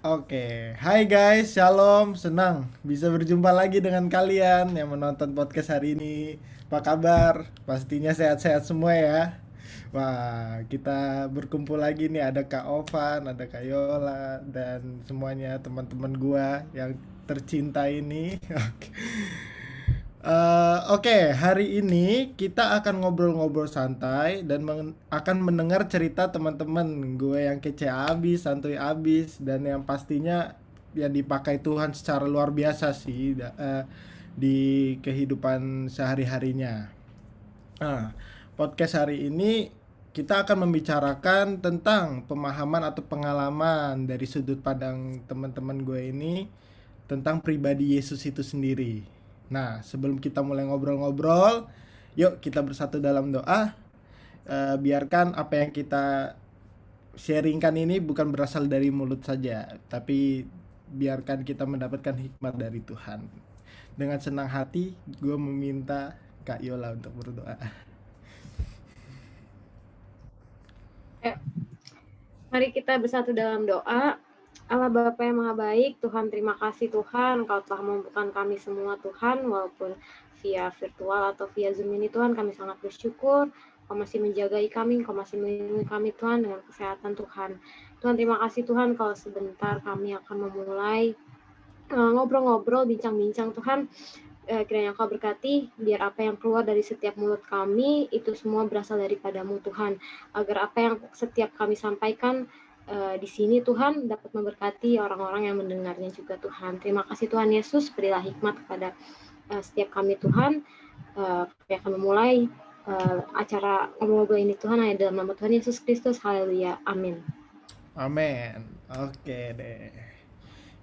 Oke, hai guys, shalom, senang bisa berjumpa lagi dengan kalian yang menonton podcast hari ini. Apa kabar? Pastinya sehat-sehat semua ya. Wah, kita berkumpul lagi nih, ada Kak Ovan, ada Kak Yola, dan semuanya teman-teman gua yang tercinta ini. Oke. Oke, hari ini kita akan ngobrol-ngobrol santai dan akan mendengar cerita teman-teman gue yang kece abis, santuy abis, dan yang pastinya yang dipakai Tuhan secara luar biasa sih di kehidupan sehari-harinya. Nah, podcast hari ini kita akan membicarakan tentang pemahaman atau pengalaman dari sudut pandang teman-teman gue ini tentang pribadi Yesus itu sendiri. Nah, sebelum kita mulai ngobrol-ngobrol, yuk kita bersatu dalam doa. Biarkan apa yang kita sharingkan ini bukan berasal dari mulut saja, tapi biarkan kita mendapatkan hikmat dari Tuhan. Dengan senang hati, gue meminta Kak Yola untuk berdoa. Ya, mari kita bersatu dalam doa. Allah Bapa yang Maha Baik, Tuhan terima kasih Tuhan, Engkau telah membuka kami semua Tuhan, walaupun via virtual atau via Zoom ini Tuhan, kami sangat bersyukur. Engkau masih menjagai kami, Engkau masih melindungi kami Tuhan dengan kesehatan Tuhan. Tuhan terima kasih Tuhan, kalau sebentar kami akan memulai ngobrol-ngobrol, bincang-bincang Tuhan. Kiranya Engkau berkati, biar apa yang keluar dari setiap mulut kami itu semua berasal daripada-Mu Tuhan, agar apa yang setiap kami sampaikan di sini Tuhan dapat memberkati orang-orang yang mendengarnya juga Tuhan. Terima kasih Tuhan Yesus, berilah hikmat kepada setiap kami Tuhan. Kami akan memulai acara ngobrol ini Tuhan, hanya dalam nama Tuhan Yesus Kristus. Haleluya, amin. Amin. Oke deh.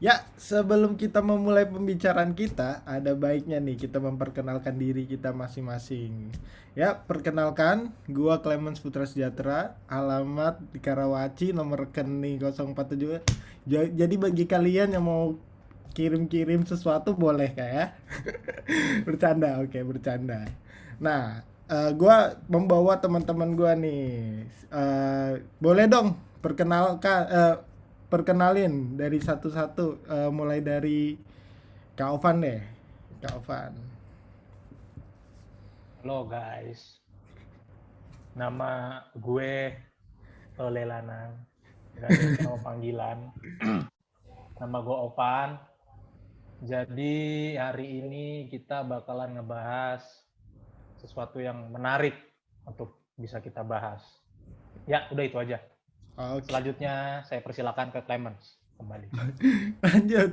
Ya, sebelum kita memulai pembicaraan kita, ada baiknya nih kita memperkenalkan diri kita masing-masing. Ya, perkenalkan, gua Clemens Putra Sejahtera, alamat di Karawaci, nomor rekening 047. Jadi bagi kalian yang mau kirim-kirim sesuatu boleh kayak bercanda, oke, bercanda. Nah, gua membawa teman-teman gua nih. Boleh dong perkenalin dari satu-satu, mulai dari Kak Ovan deh. Kak Ovan. Halo guys, nama gue Tole Lanang, gak ada nama panggilan. Nama gue Ovan. Jadi hari ini kita bakalan ngebahas sesuatu yang menarik untuk bisa kita bahas. Ya, udah itu aja. Oke. Selanjutnya saya persilakan ke Clemens kembali.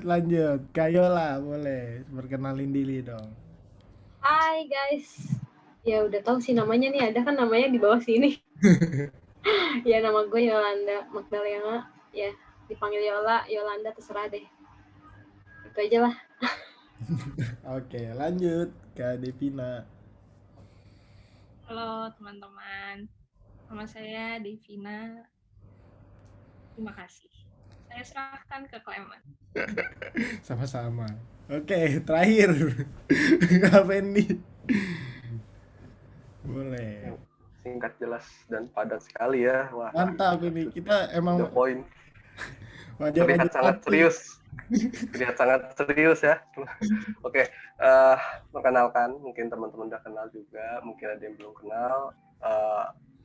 Lanjut. Kak Yola boleh perkenalin diri dong. Hai guys, ya udah tahu sih namanya nih, ada kan namanya di bawah sini. Ya, nama gue Yolanda Magdalena, ya dipanggil Yola, Yolanda terserah deh. Itu aja lah. Oke, lanjut Kak Devina. Halo teman-teman, nama saya Devina. Terima kasih. Saya serahkan ke Clement. Sama-sama. Oke, terakhir Kak Fendi. Boleh. Singkat, jelas, dan padat sekali ya. Wah, Mantap ini. Kita emang the point. wajah-wajah Terlihat sangat cantik. serius. Terlihat sangat serius ya. Oke, perkenalkan, mungkin teman-teman udah kenal juga, mungkin ada yang belum kenal.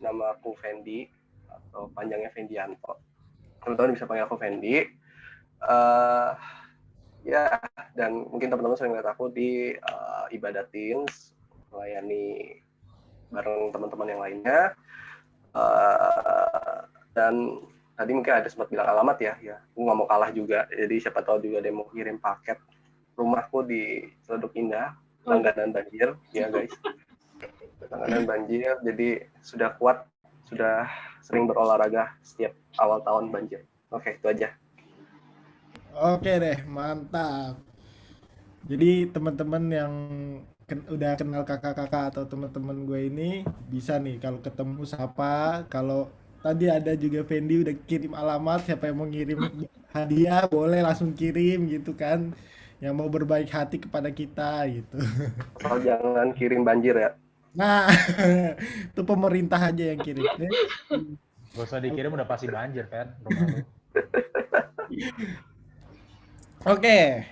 Nama aku Fendi, atau panjangnya Fendianto. Teman-teman bisa panggil aku Fendi. Ya, dan mungkin teman-teman sering lihat aku di Ibadah Teens, melayani bareng teman-teman yang lainnya. Dan tadi mungkin ada sempat bilang alamat ya, aku nggak mau kalah juga, jadi siapa tahu juga ada yang mau kirim paket. Rumahku di Celeduk Indah, langganan banjir, ya guys, langganan banjir, jadi sudah kuat, sudah sering berolahraga setiap awal tahun banjir. Oke, itu aja. Oke deh, mantap. Jadi teman-teman yang udah kenal kakak-kakak atau teman-teman gue ini bisa nih kalau ketemu sapa. Kalau tadi ada juga Fendi udah kirim alamat, siapa yang mau ngirim hadiah boleh langsung kirim gitu kan. Yang mau berbaik hati kepada kita gitu. Asal jangan kirim banjir ya. Nah, itu pemerintah aja yang kirim. Gak usah dikirim, udah pasti banjir kan rumah lu. Oke,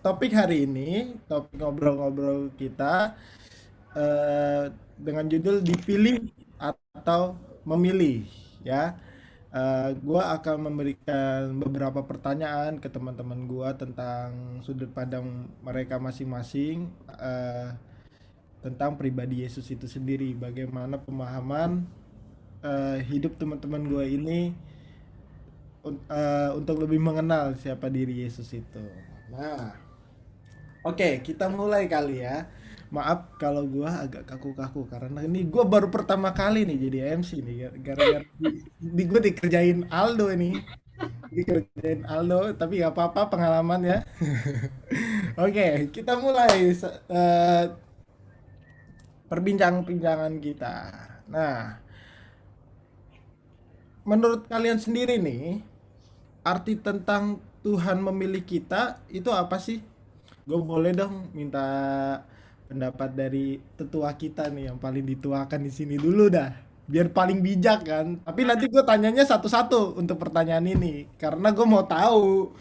topik hari ini, topik ngobrol-ngobrol kita dengan judul dipilih atau memilih, ya. Gua akan memberikan beberapa pertanyaan ke teman-teman gua tentang sudut pandang mereka masing-masing, tentang pribadi Yesus itu sendiri, bagaimana pemahaman hidup teman-teman gua ini untuk lebih mengenal siapa diri Yesus itu. Nah, oke, kita mulai kali ya. Maaf kalau gua agak kaku-kaku karena ini gua baru pertama kali nih jadi MC nih, gara-gara gua dikerjain Aldo ini. Dikerjain Aldo, tapi gak apa-apa, pengalaman ya. Oke, kita mulai perbincangan kita. Nah, menurut kalian sendiri nih, arti tentang Tuhan memilih kita itu apa sih? Gue boleh dong minta pendapat dari tetua kita nih yang paling dituakan di sini dulu dah. Biar paling bijak kan. Tapi nanti gue tanyanya satu-satu untuk pertanyaan ini karena gue mau tahu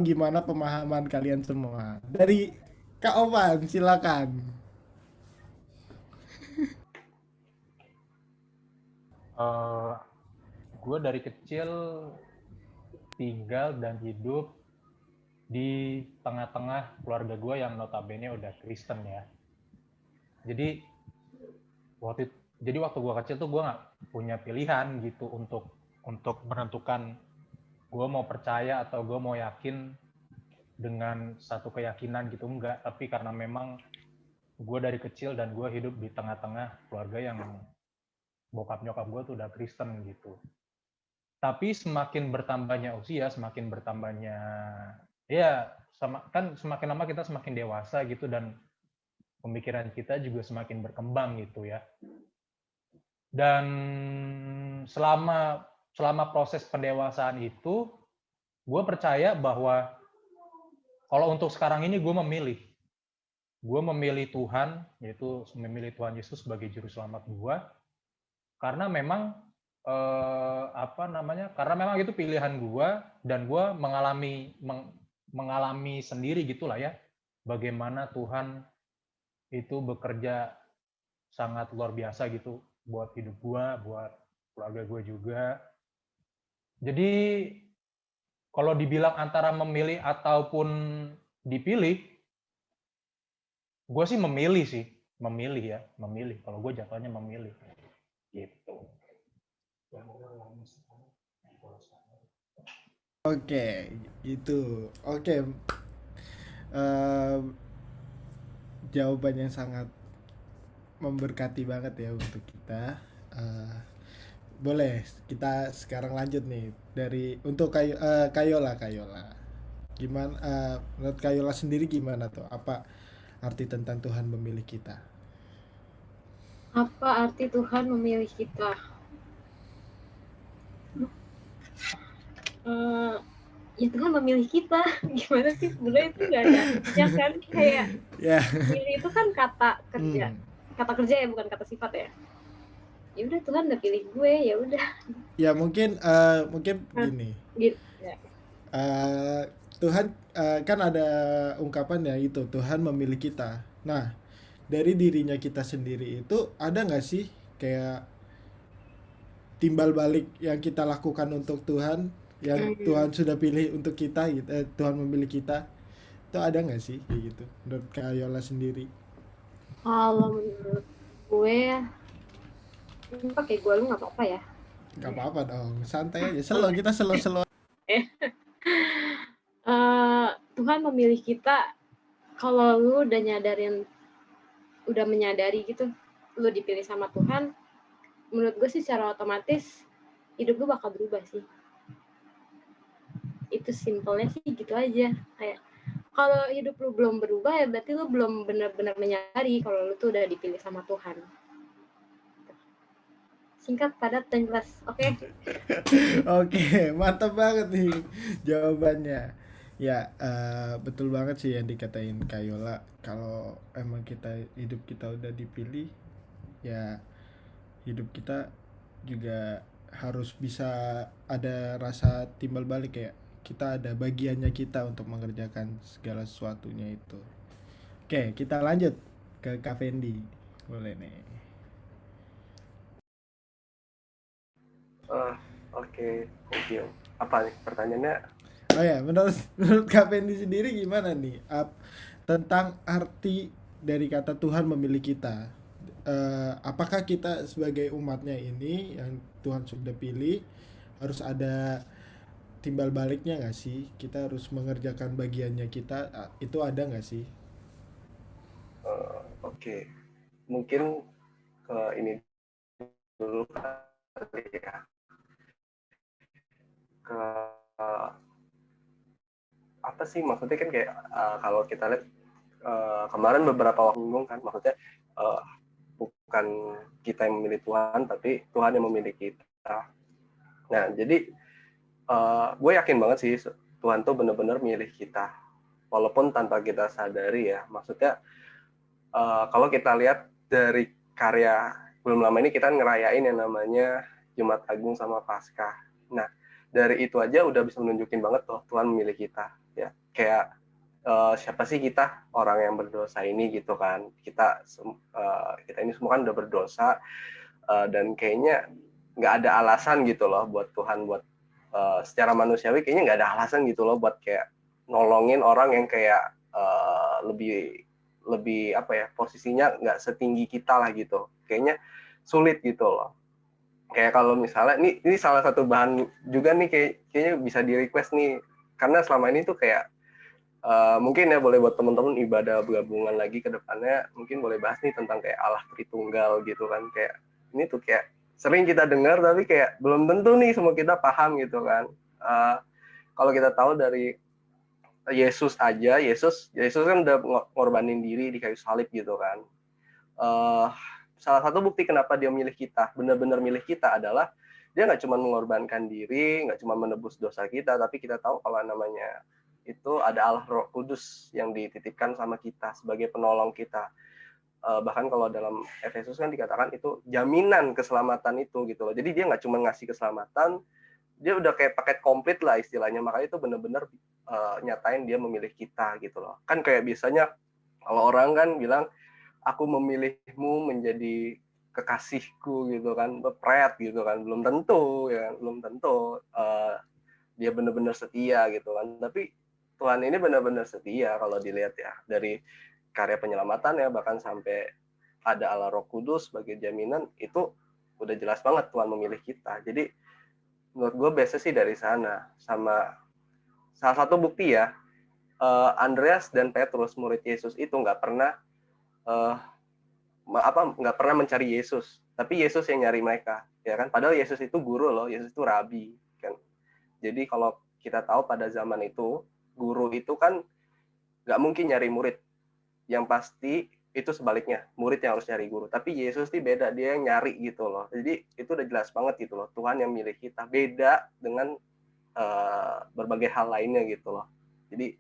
gimana pemahaman kalian semua. Dari Kak Ovan, silakan. Gue dari kecil tinggal dan hidup di tengah-tengah keluarga gue yang notabene udah Kristen ya. Jadi waktu gue kecil tuh gue nggak punya pilihan gitu untuk menentukan gue mau percaya atau gue mau yakin dengan satu keyakinan gitu, enggak. Tapi karena memang gue dari kecil dan gue hidup di tengah-tengah keluarga yang bokap nyokap gue tuh udah Kristen gitu. Tapi semakin bertambahnya usia, semakin bertambahnya ya semakin lama kita semakin dewasa gitu dan pemikiran kita juga semakin berkembang gitu ya. Dan selama proses pendewasaan itu, gue percaya bahwa kalau untuk sekarang ini gue memilih Tuhan, yaitu memilih Tuhan Yesus sebagai juru selamat gue, karena memang karena memang itu pilihan gue dan gue mengalami sendiri gitulah ya, bagaimana Tuhan itu bekerja sangat luar biasa gitu buat hidup gue, buat keluarga gue juga. Jadi kalau dibilang antara memilih ataupun dipilih, gue sih memilih. Kalau gue jatuhnya memilih, gitu. Oke, itu. Oke. Eh, Jawaban yang sangat memberkati banget ya untuk kita. Eh, Boleh kita sekarang lanjut nih dari untuk Kayola. Gimana menurut Kayola sendiri gimana tuh? Apa arti tentang Tuhan memilih kita? Apa arti Tuhan memilih kita? Ya Tuhan memilih kita. Gimana sih sebenarnya itu nggak ada ya kan, kayak pilih itu kan kata kerja. Kata kerja ya, bukan kata sifat ya. Ya udah, Tuhan udah pilih gue, ya udah. Ya mungkin gini. Gitu. Ya. Tuhan kan ada ungkapan ya itu, Tuhan memilih kita. Nah, dari dirinya kita sendiri itu ada nggak sih kayak timbal balik yang kita lakukan untuk Tuhan, yang Tuhan sudah pilih untuk kita gitu, Tuhan memilih kita, itu ada nggak sih kayak gitu menurut Kak Yola sendiri? Kalau menurut gue pakai gue lu nggak apa-apa ya? Nggak apa-apa dong, santai aja, kita slow. Tuhan memilih kita kalau lu udah menyadari gitu, lu dipilih sama Tuhan. Menurut gue sih secara otomatis hidup lu bakal berubah sih. Itu simpelnya sih gitu aja. Kayak kalau hidup lu belum berubah ya berarti lu belum benar-benar menyadari kalau lu tuh udah dipilih sama Tuhan. Singkat, padat, dan jelas. Oke. Oke, mantap banget nih jawabannya. Ya, betul banget sih yang dikatain Kayola. Kalau emang hidup kita udah dipilih, ya hidup kita juga harus bisa ada rasa timbal balik, kayak kita ada bagiannya kita untuk mengerjakan segala sesuatunya itu. Oke, kita lanjut ke Kak Fendi. Boleh nih. Oke, thank you. Apa nih pertanyaannya? Oh ya, menurut Kak Fendi sendiri gimana nih tentang arti dari kata Tuhan memilih kita? Apakah kita sebagai umatnya ini yang Tuhan sudah pilih harus ada timbal baliknya nggak sih? Kita harus mengerjakan bagiannya kita, itu ada nggak sih? Oke, mungkin ke ini dulu kali ya. Ke apa sih maksudnya kan kayak kalau kita lihat kemarin beberapa waktu kan maksudnya bukan kita yang memilih Tuhan tapi Tuhan yang memilih kita. Nah jadi gue yakin banget sih Tuhan tuh benar-benar milih kita walaupun tanpa kita sadari ya. Maksudnya kalau kita lihat dari karya belum lama ini kita ngerayain yang namanya Jumat Agung sama Paskah. Nah dari itu aja udah bisa menunjukin banget tuh Tuhan memilih kita ya. Kayak siapa sih kita orang yang berdosa ini gitu kan, kita ini semua kan udah berdosa dan kayaknya nggak ada alasan gitu loh buat Tuhan buat secara manusiawi kayaknya nggak ada alasan gitu loh buat kayak nolongin orang yang kayak lebih apa ya posisinya nggak setinggi kita lah gitu, kayaknya sulit gitu loh. Kayak kalau misalnya ini salah satu bahan juga nih kayaknya bisa di request nih karena selama ini tuh kayak mungkin ya boleh buat teman-teman ibadah gabungan lagi ke depannya mungkin boleh bahas nih tentang kayak Allah Tritunggal gitu kan, kayak ini tuh kayak sering kita dengar tapi kayak belum tentu nih semua kita paham gitu kan. Kalau kita tahu dari Yesus aja, Yesus kan udah ngorbanin diri di kayu salib gitu kan. Salah satu bukti kenapa dia milih kita, benar-benar milih kita adalah dia nggak cuma mengorbankan diri, nggak cuma menebus dosa kita, tapi kita tahu kalau namanya itu ada Allah Roh Kudus yang dititipkan sama kita sebagai penolong kita. Bahkan kalau dalam Efesus kan dikatakan itu jaminan keselamatan itu gitu loh. Jadi dia nggak cuma ngasih keselamatan, dia udah kayak paket komplit lah istilahnya. Makanya itu benar-benar nyatain dia memilih kita gitu loh. Kan kayak biasanya kalau orang kan bilang aku memilihmu menjadi kekasihku gitu kan, bepret gitu kan, belum tentu ya, belum tentu dia benar-benar setia gitu kan. Tapi Tuhan ini benar-benar setia kalau dilihat ya dari karya penyelamatan ya, bahkan sampai ada Allah Roh Kudus sebagai jaminan, itu udah jelas banget Tuhan memilih kita. Jadi menurut gue biasa sih dari sana. Sama salah satu bukti ya, Andreas dan Petrus murid Yesus itu nggak pernah mencari Yesus, tapi Yesus yang nyari mereka ya kan. Padahal Yesus itu guru loh, Yesus itu rabi kan. Jadi kalau kita tahu pada zaman itu guru itu kan nggak mungkin nyari murid, yang pasti itu sebaliknya, murid yang harus nyari guru. Tapi Yesus ini beda, dia yang nyari gitu loh. Jadi itu udah jelas banget gitu loh, Tuhan yang milih kita, beda dengan berbagai hal lainnya gitu loh. Jadi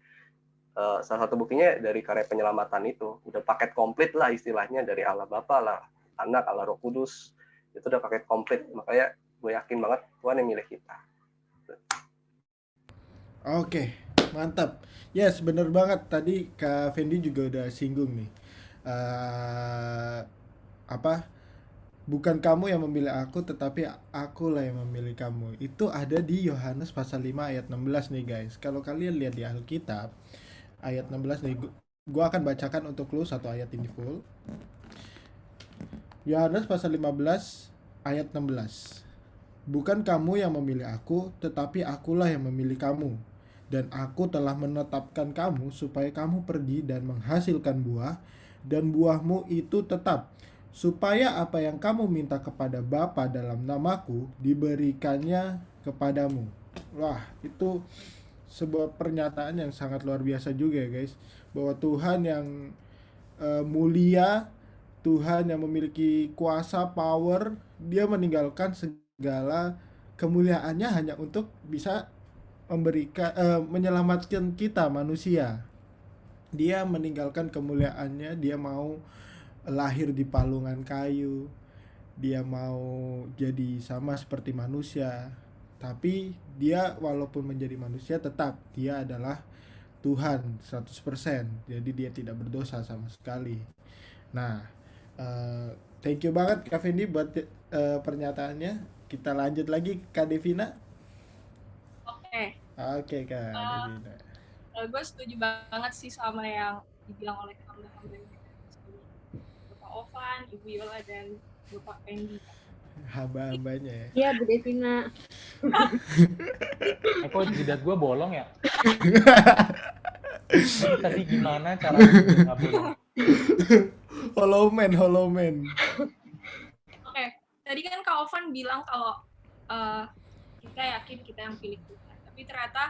salah satu buktinya dari karya penyelamatan itu udah paket komplit lah istilahnya, dari Allah Bapa lah, Anak, Allah Roh Kudus, itu udah paket komplit. Makanya gue yakin banget Tuhan yang milih kita. Oke, mantap. Yes, bener banget. Tadi Kak Fendi juga udah singgung nih. Bukan kamu yang memilih aku, tetapi akulah yang memilih kamu. Itu ada di Yohanes pasal 5 ayat 16 nih guys. Kalau kalian lihat di Alkitab, ayat 16 nih, gue akan bacakan untuk lu satu ayat ini full. Yohanes pasal 15 ayat 16. Bukan kamu yang memilih aku, tetapi akulah yang memilih kamu. Dan aku telah menetapkan kamu supaya kamu pergi dan menghasilkan buah, dan buahmu itu tetap, supaya apa yang kamu minta kepada Bapa dalam namaku diberikannya kepadamu. Wah, itu sebuah pernyataan yang sangat luar biasa juga guys, bahwa Tuhan yang mulia, Tuhan yang memiliki kuasa, power, dia meninggalkan segala kemuliaannya hanya untuk bisa memberikan menyelamatkan kita manusia. Dia meninggalkan kemuliaannya, dia mau lahir di palungan kayu, dia mau jadi sama seperti manusia, Tapi dia walaupun menjadi manusia tetap dia adalah Tuhan 100%. Jadi dia tidak berdosa sama sekali. Nah, thank you banget Kak Fendi buat pernyataannya. Kita lanjut lagi Kak Devina. Oke, Oke Kak Devina. gue setuju banget sih sama yang dibilang oleh hamba-hambanya, Bapak Ovan, Ibu Yola, dan Bapak Fendi. Hamba-hambanya ya. Iya, Bu Devina. Kok jidat gue bolong ya? Tadi gimana cara nggak bolong? Hollow man. Oke, tadi kan Kak Ovan bilang kalau kita yakin kita yang pilih Tuhan. Tapi ternyata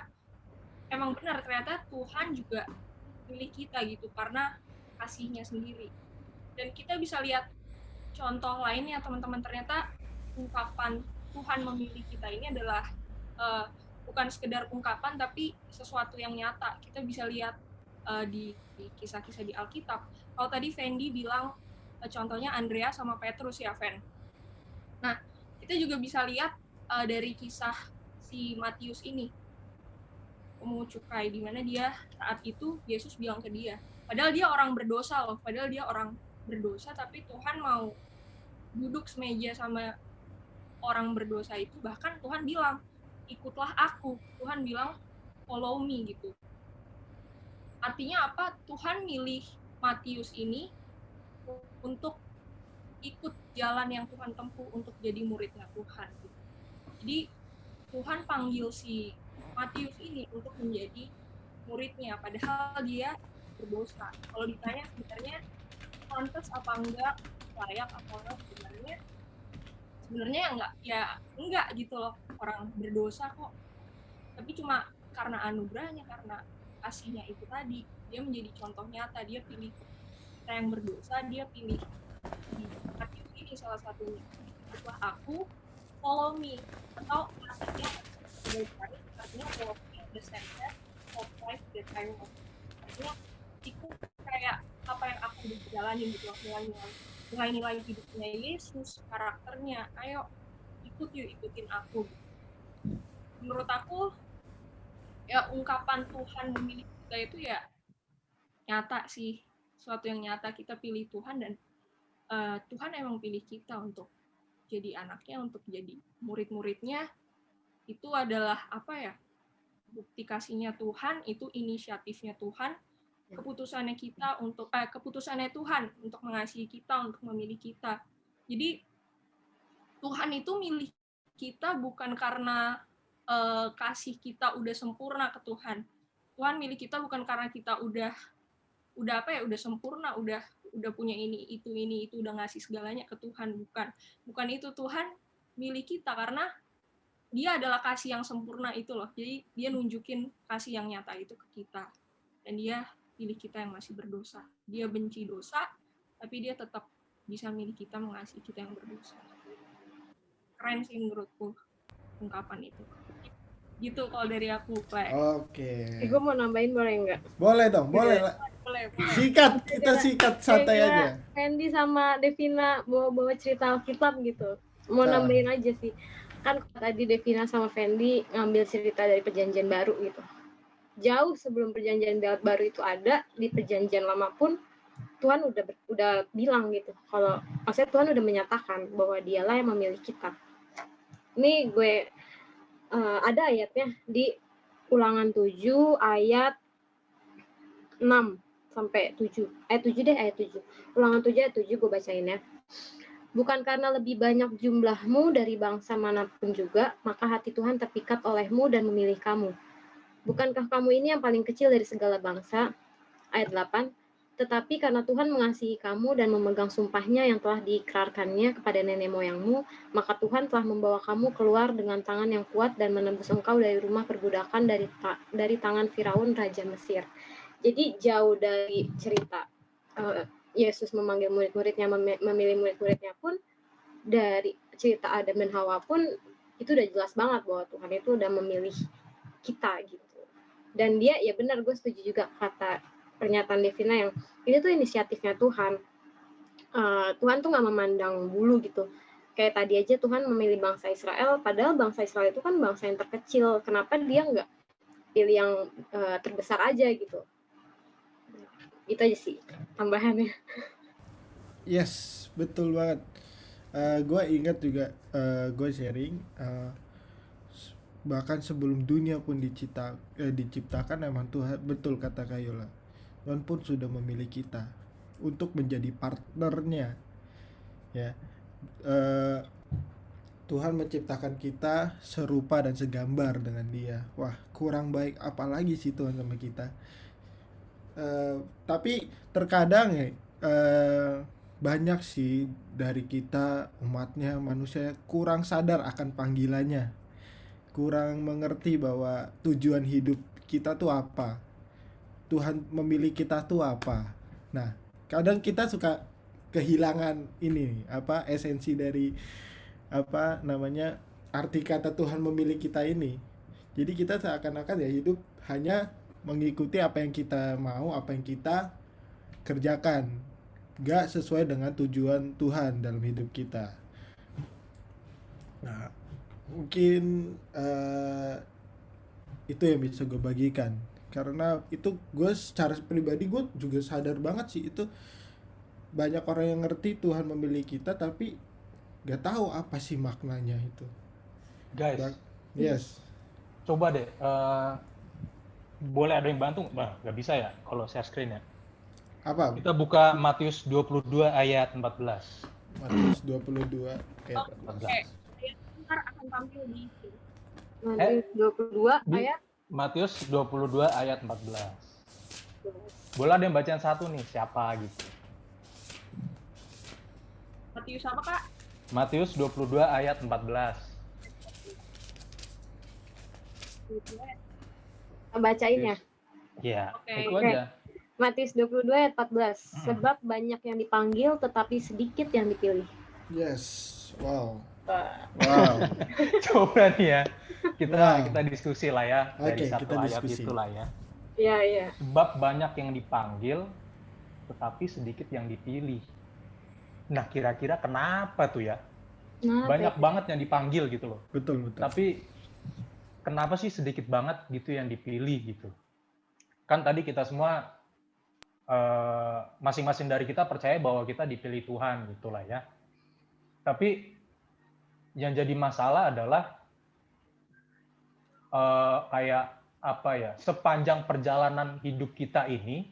emang benar, ternyata Tuhan juga pilih kita gitu karena kasihnya sendiri. Dan kita bisa lihat contoh lainnya teman-teman, ternyata ungkapan Tuhan memilih kita ini adalah bukan sekedar ungkapan tapi sesuatu yang nyata. Kita bisa lihat di kisah-kisah di Alkitab. Kalau tadi Fendi bilang contohnya Andrea sama Petrus ya, Fen. Nah, kita juga bisa lihat dari kisah si Matius ini, pemungut cukai, di mana dia saat itu Yesus bilang ke dia, padahal dia orang berdosa loh, tapi Tuhan mau duduk semeja sama orang berdosa itu, bahkan Tuhan bilang, ikutlah aku, Tuhan bilang follow me gitu. Artinya apa? Tuhan milih Matius ini untuk ikut jalan yang Tuhan tempuh untuk jadi muridnya Tuhan gitu. Jadi Tuhan panggil si Matius ini untuk menjadi muridnya, padahal dia berdosa. Kalau ditanya sebenarnya pantas apa enggak, layak apa enggak, sebenarnya enggak gitu loh, orang berdosa kok. Tapi cuma karena anugerahnya, karena kasihnya itu tadi, dia menjadi contoh nyata. Dia pilih kita yang berdosa, dia pilih di Matius ini salah satunya, ikutlah aku, follow me, atau artinya follow me the standard of life that I want. Artinya ikut kayak apa yang aku udah jalanin gitu, nilai-nilai hidupnya Yesus, karakternya, ayo ikutin aku. Menurut aku ya ungkapan Tuhan memilih kita itu ya nyata sih, suatu yang nyata. Kita pilih Tuhan dan Tuhan emang pilih kita untuk jadi anaknya, untuk jadi murid-muridnya. Itu adalah apa ya, bukti kasihnya Tuhan, itu inisiatifnya Tuhan, keputusannya Tuhan untuk mengasihi kita, untuk memilih kita. Jadi Tuhan itu milih kita bukan karena kasih kita udah sempurna ke Tuhan. Tuhan milih kita bukan karena kita udah sempurna, udah punya ini itu udah ngasih segalanya ke Tuhan, bukan itu. Tuhan milih kita karena dia adalah kasih yang sempurna itu loh. Jadi dia nunjukin kasih yang nyata itu ke kita, dan dia pilih kita yang masih berdosa. Dia benci dosa, tapi dia tetap bisa milih kita, mengasihi kita yang berdosa. Keren sih menurutku ungkapan itu. Gitu kalau dari aku, Plek. Oke. Gue mau nambahin boleh nggak? Boleh dong, boleh. Sikat, kita sikat santai aja. Fendi sama Devina bawa cerita Alkitab gitu. Mau nambahin aja sih. Kan tadi Devina sama Fendi ngambil cerita dari Perjanjian Baru gitu. Jauh sebelum Perjanjian Baru itu ada, di Perjanjian Lama pun Tuhan udah bilang gitu. Kalau maksudnya Tuhan udah menyatakan bahwa Dialah yang memilih kita. Ini gue ada ayatnya di Ulangan 7 ayat 6 sampai 7. Ayat 7. Ulangan 7 ayat 7 gue bacain ya. Bukan karena lebih banyak jumlahmu dari bangsa manapun juga, maka hati Tuhan terpikat olehmu dan memilih kamu. Bukankah kamu ini yang paling kecil dari segala bangsa? Ayat 8. Tetapi karena Tuhan mengasihi kamu dan memegang sumpahnya yang telah diikrarkannya kepada nenek moyangmu, maka Tuhan telah membawa kamu keluar dengan tangan yang kuat dan menembus engkau dari rumah perbudakan, dari tangan Firaun Raja Mesir. Jadi jauh dari cerita Yesus memanggil murid-muridnya, memilih murid-muridnya pun, dari cerita Adam dan Hawa pun, itu udah jelas banget bahwa Tuhan itu udah memilih kita gitu. Dan dia, ya benar, gue setuju juga kata pernyataan Devina yang ini tuh inisiatifnya Tuhan. Tuhan tuh nggak memandang bulu gitu. Kayak tadi aja Tuhan memilih bangsa Israel, padahal bangsa Israel itu kan bangsa yang terkecil. Kenapa dia nggak pilih yang terbesar aja gitu? Itu aja sih tambahannya. Yes, betul banget. Gue ingat juga, gue sharing, bahkan sebelum dunia pun diciptakan, emang Tuhan, betul kata Kayola, Tuhan pun sudah memilih kita untuk menjadi partnernya, ya. Eh, Tuhan menciptakan kita serupa dan segambar dengan Dia. Wah, kurang baik apalagi sih Tuhan sama kita. Tapi terkadang ya, banyak sih dari kita, umatnya, manusia, kurang sadar akan panggilannya, kurang mengerti bahwa tujuan hidup kita tuh apa, Tuhan memilih kita tuh apa. Nah, kadang kita suka kehilangan ini, apa, esensi dari, apa namanya, arti kata Tuhan memilih kita ini. Jadi kita seakan-akan ya hidup hanya mengikuti apa yang kita mau, apa yang kita kerjakan, gak sesuai dengan tujuan Tuhan dalam hidup kita. Nah, mungkin itu yang bisa gue bagikan, karena itu gue secara pribadi gue juga sadar banget sih, itu banyak orang yang ngerti Tuhan memilih kita tapi gak tahu apa sih maknanya itu. Guys, Yes. coba deh, boleh ada yang bantu? Bah, nggak bisa ya kalau share screen ya. Apa? Kita buka Matius 22 ayat 14. Matius 22 ayat Oke. 14. Ntar akan tampil di sini. Matius 22 Di- ayat Matius 22 ayat 14. Boleh ada yang bacaan satu nih, siapa gitu. Matius apa, Kak? Matius 22 ayat 14. bacain ya. Ya, Oke. itu aja. Matius 22 ayat 14. Sebab banyak yang dipanggil tetapi sedikit yang dipilih. Yes. Wow. Wah. Wow. Coba nih ya, Wow. kita diskusi lah ya dari Oke, satu kita ayat diskusi. itulah ya. Iya, iya. Sebab banyak yang dipanggil, tetapi sedikit yang dipilih. Nah, kira-kira kenapa tuh ya? Nah, Banyak banget yang dipanggil gitu loh. Betul, betul. Tapi kenapa sih sedikit banget gitu yang dipilih gitu? Kan tadi kita semua masing-masing dari kita percaya bahwa kita dipilih Tuhan gitulah ya. Tapi yang jadi masalah adalah kayak apa ya? Sepanjang perjalanan hidup kita ini,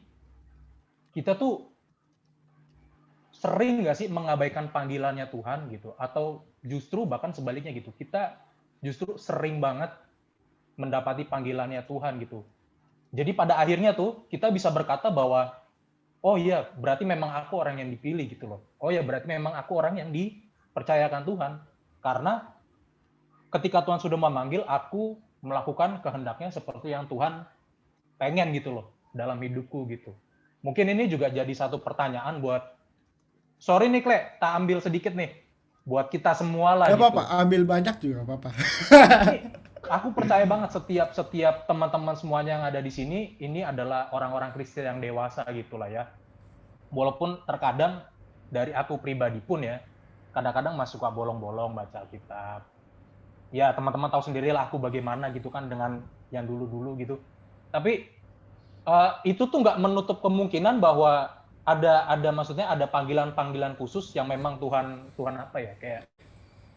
kita tuh sering nggak sih mengabaikan panggilannya Tuhan gitu? Atau justru bahkan sebaliknya gitu, kita justru sering banget mendapati panggilannya Tuhan gitu. Jadi pada akhirnya tuh kita bisa berkata bahwa oh iya, berarti memang aku orang yang dipilih gitu loh. Oh iya, berarti memang aku orang yang dipercayakan Tuhan. Karena ketika Tuhan sudah memanggil, aku melakukan kehendaknya seperti yang Tuhan pengen gitu loh dalam hidupku gitu. Mungkin ini juga jadi satu pertanyaan buat, sorry nih Kle, tak ambil sedikit nih buat kita semua lah Gak gitu. apa-apa, ambil banyak juga gak apa-apa. Aku percaya banget setiap teman-teman semuanya yang ada di sini ini adalah orang-orang Kristen yang dewasa gitulah ya. Walaupun terkadang dari aku pribadi pun ya, kadang-kadang masih suka bolong-bolong baca Alkitab. Ya teman-teman tahu sendirilah aku bagaimana gitu kan dengan yang dulu-dulu gitu. Tapi itu tuh nggak menutup kemungkinan bahwa ada maksudnya ada panggilan-panggilan khusus yang memang Tuhan apa ya, kayak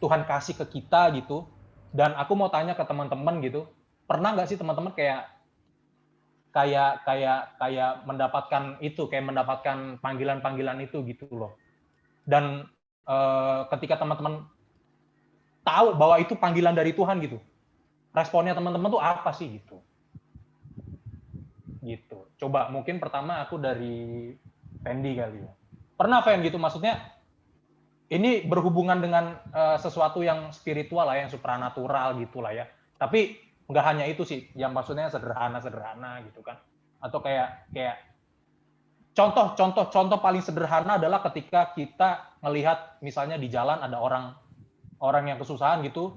Tuhan kasih ke kita gitu. Dan aku mau tanya ke teman-teman gitu, pernah nggak sih teman-teman kayak mendapatkan itu, kayak mendapatkan panggilan-panggilan itu gitu loh. Dan ketika teman-teman tahu bahwa itu panggilan dari Tuhan gitu, responnya teman-teman tuh apa sih gitu? Gitu. Coba mungkin pertama aku dari Fendi kali ya. Pernah Fen gitu, maksudnya ini berhubungan dengan sesuatu yang spiritual lah, yang supranatural gitulah ya. Tapi nggak hanya itu sih, yang maksudnya sederhana gitu kan. Atau kayak contoh paling sederhana adalah ketika kita ngelihat misalnya di jalan ada orang yang kesusahan gitu.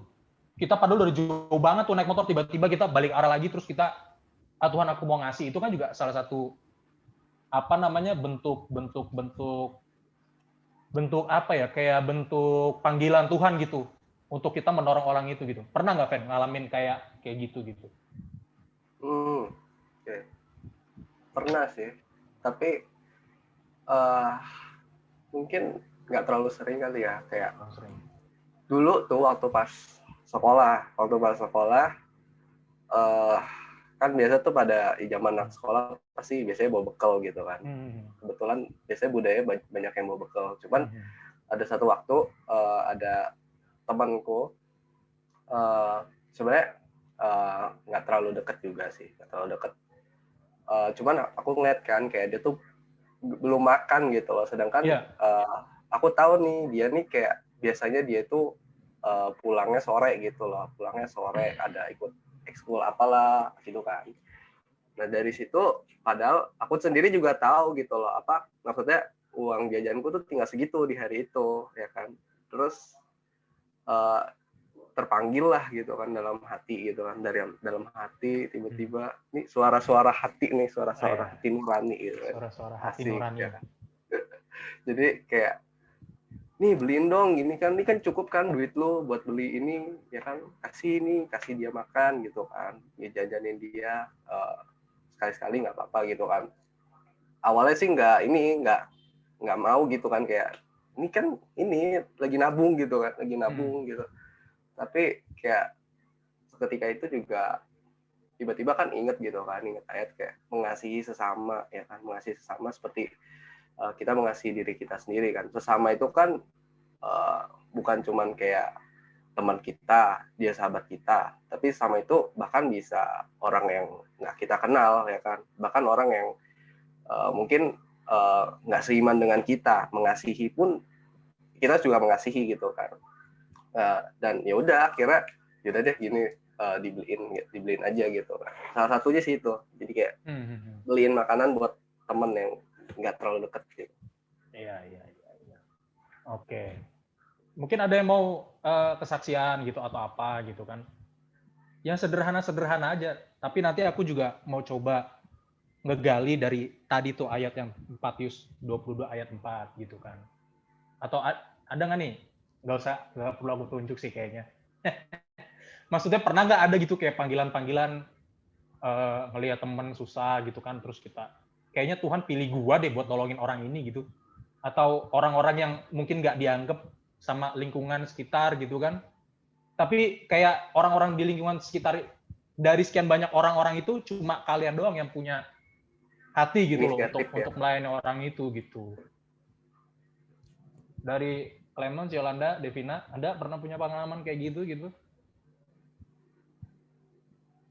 Kita padahal udah jauh banget tuh naik motor, tiba-tiba kita balik arah lagi terus kita, Tuhan aku mau ngasih. Itu kan juga salah satu apa namanya bentuk bentuk apa ya, kayak bentuk panggilan Tuhan gitu untuk kita mendorong orang itu gitu. Pernah nggak Fen ngalamin kayak gitu gitu? Oke. Pernah sih, tapi eh mungkin nggak terlalu sering kali ya. Kayak Sering. dulu tuh waktu pas sekolah, kan biasa tuh pada zaman anak sekolah pasti biasanya bawa bekal gitu kan. Kebetulan biasanya budaya banyak yang bawa bekal. Cuman ada satu waktu ada temanku, sebenarnya nggak terlalu deket juga sih, nggak terlalu deket. Cuman aku ngeliat kan kayak dia tuh belum makan gitu loh, sedangkan aku tahu nih dia nih kayak biasanya dia tuh pulangnya sore gitu loh, ada ikut ekskul apalah gitu kan. Nah dari situ padahal aku sendiri juga tahu gitu loh, apa maksudnya uang jajanku tuh tinggal segitu di hari itu ya kan. Terus terpanggil lah gitu kan dalam hati gitu kan, dari dalam hati tiba-tiba nih suara-suara hati nih, suara-suara hati nurani gitu kan. Suara-suara hati Asik, nurani. ya. Jadi kayak nih beliin dong, ini kan cukup kan duit lu buat beli ini ya kan, kasih dia makan gitu kan, ya jajanin dia sekali-sekali nggak apa-apa gitu kan. Awalnya sih nggak mau gitu kan, kayak ini kan ini lagi nabung gitu kan, gitu. Tapi kayak ketika itu juga tiba-tiba kan inget ayat kayak mengasihi sesama ya kan, mengasihi sesama seperti kita mengasihi diri kita sendiri kan. Sesama itu kan bukan cuman kayak teman kita, dia sahabat kita, tapi sama itu bahkan bisa orang yang nggak kita kenal ya kan, bahkan orang yang mungkin nggak seiman dengan kita, mengasihi pun kita juga mengasihi gitu kan. Dan ya udah akhirnya yaudah deh gini, dibeliin aja gitu kan. Salah satunya sih itu, jadi kayak beliin makanan buat temen yang nggak terlalu deket gitu. Iya. Oke. Mungkin ada yang mau kesaksian gitu atau apa gitu kan. Yang sederhana aja, tapi nanti aku juga mau coba ngegali dari tadi tuh ayat yang Matius 22 ayat 4 gitu kan. Atau ada nggak nih? Nggak perlu aku tunjuk sih kayaknya. Maksudnya pernah nggak ada gitu kayak panggilan-panggilan ngelihat temen susah gitu kan, terus kita kayaknya Tuhan pilih gua deh buat nolongin orang ini gitu, atau orang-orang yang mungkin nggak dianggap sama lingkungan sekitar gitu kan, tapi kayak orang-orang di lingkungan sekitar, dari sekian banyak orang-orang itu cuma kalian doang yang punya hati gitu loh untuk melayani orang itu gitu. Dari Clement, Yolanda, Devina, Anda pernah punya pengalaman kayak gitu?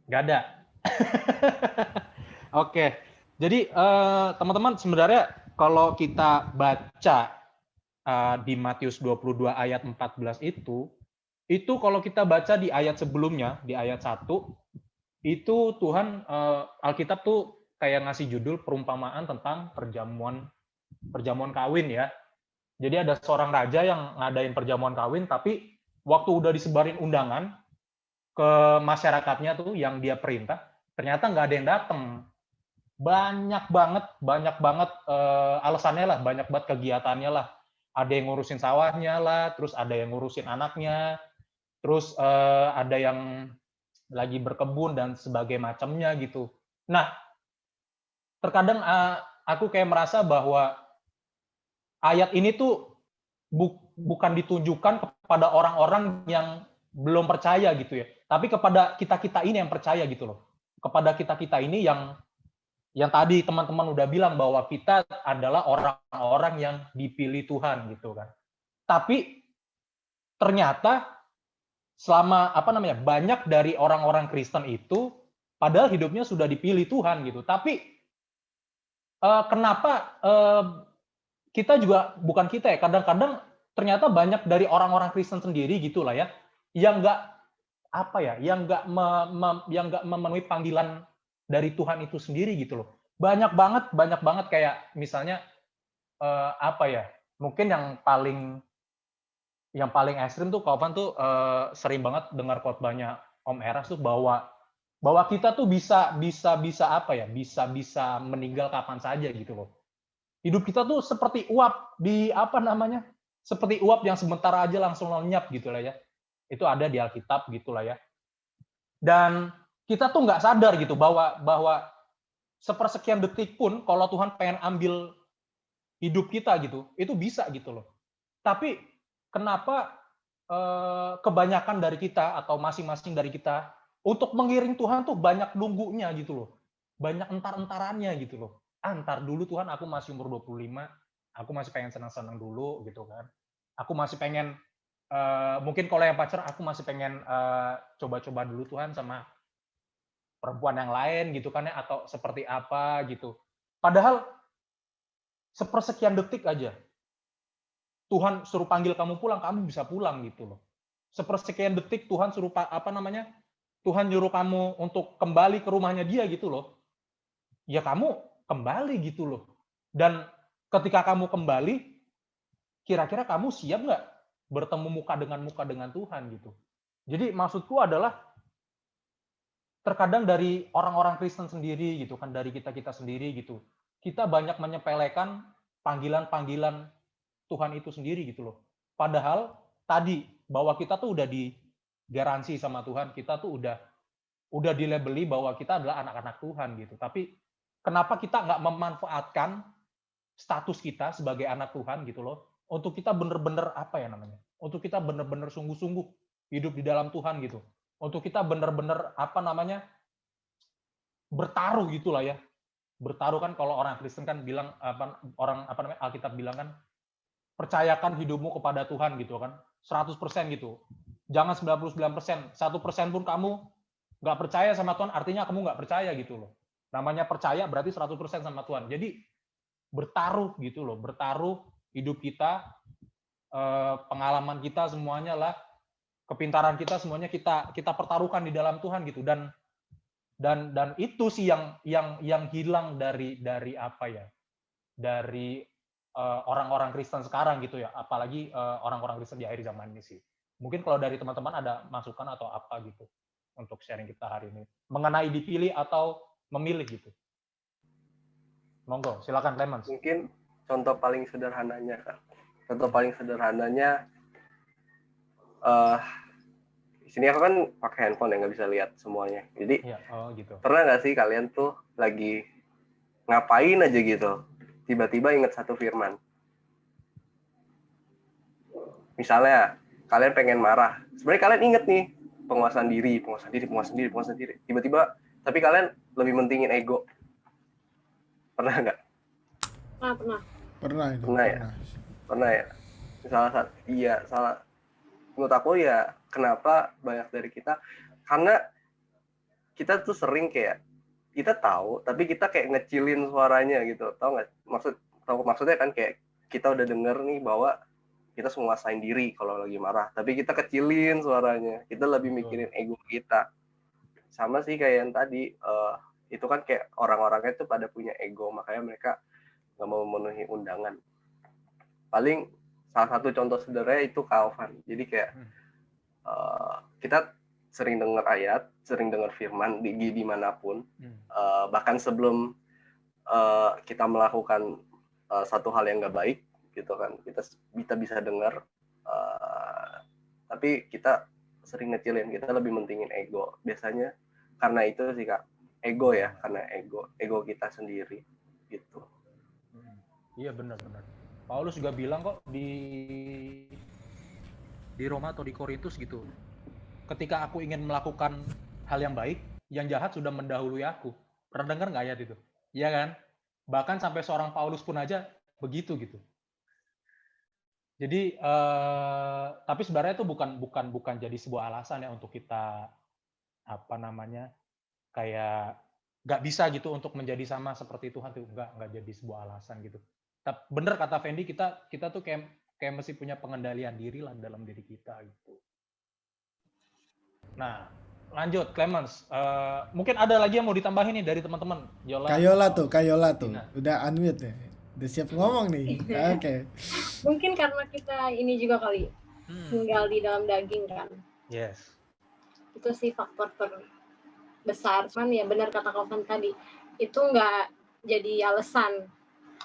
Nggak ada. Oke. Jadi teman-teman sebenarnya kalau kita baca di Matius 22 ayat 14 itu kalau kita baca di ayat sebelumnya, di ayat 1, itu Tuhan Alkitab tuh kayak ngasih judul perumpamaan tentang perjamuan kawin ya. Jadi ada seorang raja yang ngadain perjamuan kawin, tapi waktu udah disebarin undangan ke masyarakatnya tuh yang dia perintah, ternyata nggak ada yang datang. Banyak banget alasannya lah, banyak banget kegiatannya lah. Ada yang ngurusin sawahnya lah, terus ada yang ngurusin anaknya, terus ada yang lagi berkebun dan sebagai macamnya gitu. Nah, terkadang aku kayak merasa bahwa ayat ini tuh bukan ditunjukkan kepada orang-orang yang belum percaya gitu ya, tapi kepada kita ini yang percaya gitu loh. Kepada kita ini yang tadi teman-teman udah bilang bahwa kita adalah orang-orang yang dipilih Tuhan gitu kan. Tapi ternyata selama banyak dari orang-orang Kristen itu padahal hidupnya sudah dipilih Tuhan gitu. Tapi kenapa kita juga bukan kita ya, kadang-kadang ternyata banyak dari orang-orang Kristen sendiri gitulah ya, yang nggak memenuhi panggilan dari Tuhan itu sendiri gitu loh. Banyak banget kayak misalnya mungkin yang paling ekstrim tuh kapan tuh sering banget dengar khotbahnya Om Eras tuh bahwa kita tuh bisa meninggal kapan saja gitu loh. Hidup kita tuh seperti uap di apa namanya? Seperti uap yang sementara aja langsung lenyap gitu lah ya. Itu ada di Alkitab gitu lah ya. Dan kita tuh nggak sadar gitu bahwa sepersekian detik pun kalau Tuhan pengen ambil hidup kita gitu, itu bisa gitu loh. Tapi kenapa kebanyakan dari kita atau masing-masing dari kita untuk mengiring Tuhan tuh banyak nunggunya gitu loh. Banyak entar-entarannya gitu loh. Ntar dulu Tuhan, aku masih umur 25, aku masih pengen senang-senang dulu gitu kan. Aku masih pengen mungkin kalau yang pacar aku masih pengen coba-coba dulu Tuhan sama perempuan yang lain gitu kan ya, atau seperti apa gitu. Padahal sepersekian detik aja Tuhan suruh panggil kamu pulang, kamu bisa pulang gitu loh. Sepersekian detik Tuhan suruh Tuhan nyuruh kamu untuk kembali ke rumahnya dia gitu loh. Ya kamu kembali gitu loh. Dan ketika kamu kembali, kira-kira kamu siap nggak bertemu muka dengan Tuhan gitu. Jadi maksudku adalah terkadang dari orang-orang Kristen sendiri gitu kan, dari kita-kita sendiri gitu. Kita banyak menyepelekan panggilan-panggilan Tuhan itu sendiri gitu loh. Padahal tadi bahwa kita tuh udah digaransi sama Tuhan, kita tuh udah dilabeli bahwa kita adalah anak-anak Tuhan gitu. Tapi kenapa kita nggak memanfaatkan status kita sebagai anak Tuhan gitu loh, untuk kita bener-bener apa ya namanya? Untuk kita bener-bener sungguh-sungguh hidup di dalam Tuhan gitu. Untuk kita bener-bener apa namanya? Bertaruh gitulah ya. Bertaruh kan kalau orang Kristen kan bilang Alkitab bilang kan percayakan hidupmu kepada Tuhan gitu kan. 100% gitu. Jangan 99%. 1% pun kamu nggak percaya sama Tuhan, artinya kamu nggak percaya gitu loh. Namanya percaya berarti 100% sama Tuhan. Jadi bertaruh gitu loh. Bertaruh hidup kita, pengalaman kita semuanya lah, kepintaran kita semuanya kita pertaruhkan di dalam Tuhan gitu. Dan itu sih yang hilang dari apa ya? Dari orang-orang Kristen sekarang gitu ya, apalagi orang-orang Kristen di akhir zaman ini sih. Mungkin kalau dari teman-teman ada masukan atau apa gitu untuk sharing kita hari ini mengenai dipilih atau memilih gitu. Monggo, silakan Clemens. Mungkin contoh paling sederhananya Kak. Contoh paling sederhananya di sini aku kan pakai handphone ya, nggak bisa lihat semuanya. Jadi Ya, gitu. pernah nggak sih kalian tuh lagi ngapain aja gitu, tiba-tiba ingat satu firman. Misalnya kalian pengen marah, sebenarnya kalian inget nih penguasaan diri. Tiba-tiba, tapi kalian lebih mentingin ego. Pernah nggak? Pernah. Pernah ya. Salah. Menurut aku ya, kenapa banyak dari kita? Karena kita tuh sering kayak kita tahu, tapi kita kayak ngecilin suaranya gitu. Tahu nggak? Maksudnya kan kayak kita udah denger nih bahwa kita menguasain diri kalau lagi marah, tapi kita kecilin suaranya. Kita lebih mikirin ego kita. Sama sih kayak yang tadi, itu kan kayak orang-orangnya tuh pada punya ego, makanya mereka nggak mau memenuhi undangan. Paling salah satu contoh sederhana itu Calvin. Jadi kayak kita sering dengar ayat, sering dengar firman di dimanapun, bahkan sebelum kita melakukan satu hal yang nggak baik gitu kan, kita bisa dengar, tapi kita sering ngecilin, kita lebih mentingin ego. Biasanya karena itu sih Kak, ego ya, karena ego kita sendiri gitu. Iya benar. Paulus juga bilang kok di Roma atau di Korintus gitu. Ketika aku ingin melakukan hal yang baik, yang jahat sudah mendahului aku. Pernah dengar nggak ayat itu? Iya kan? Bahkan sampai seorang Paulus pun aja begitu gitu. Jadi, tapi sebenarnya itu bukan jadi sebuah alasan ya untuk kita apa namanya kayak nggak bisa gitu untuk menjadi sama seperti Tuhan, tuh nggak jadi sebuah alasan gitu. Bener kata Fendi, kita tuh kayak mesti punya pengendalian diri lah dalam diri kita gitu. Nah, lanjut Clemens. Mungkin ada lagi yang mau ditambahin nih dari teman-teman. Kayola tuh. Udah unmute ya. Udah siap ngomong nih. Oke. Mungkin karena kita ini juga kali tinggal di dalam daging kan. Yes. Itu sih faktor terbesar. Cuman ya benar kata Calvin tadi, itu nggak jadi alasan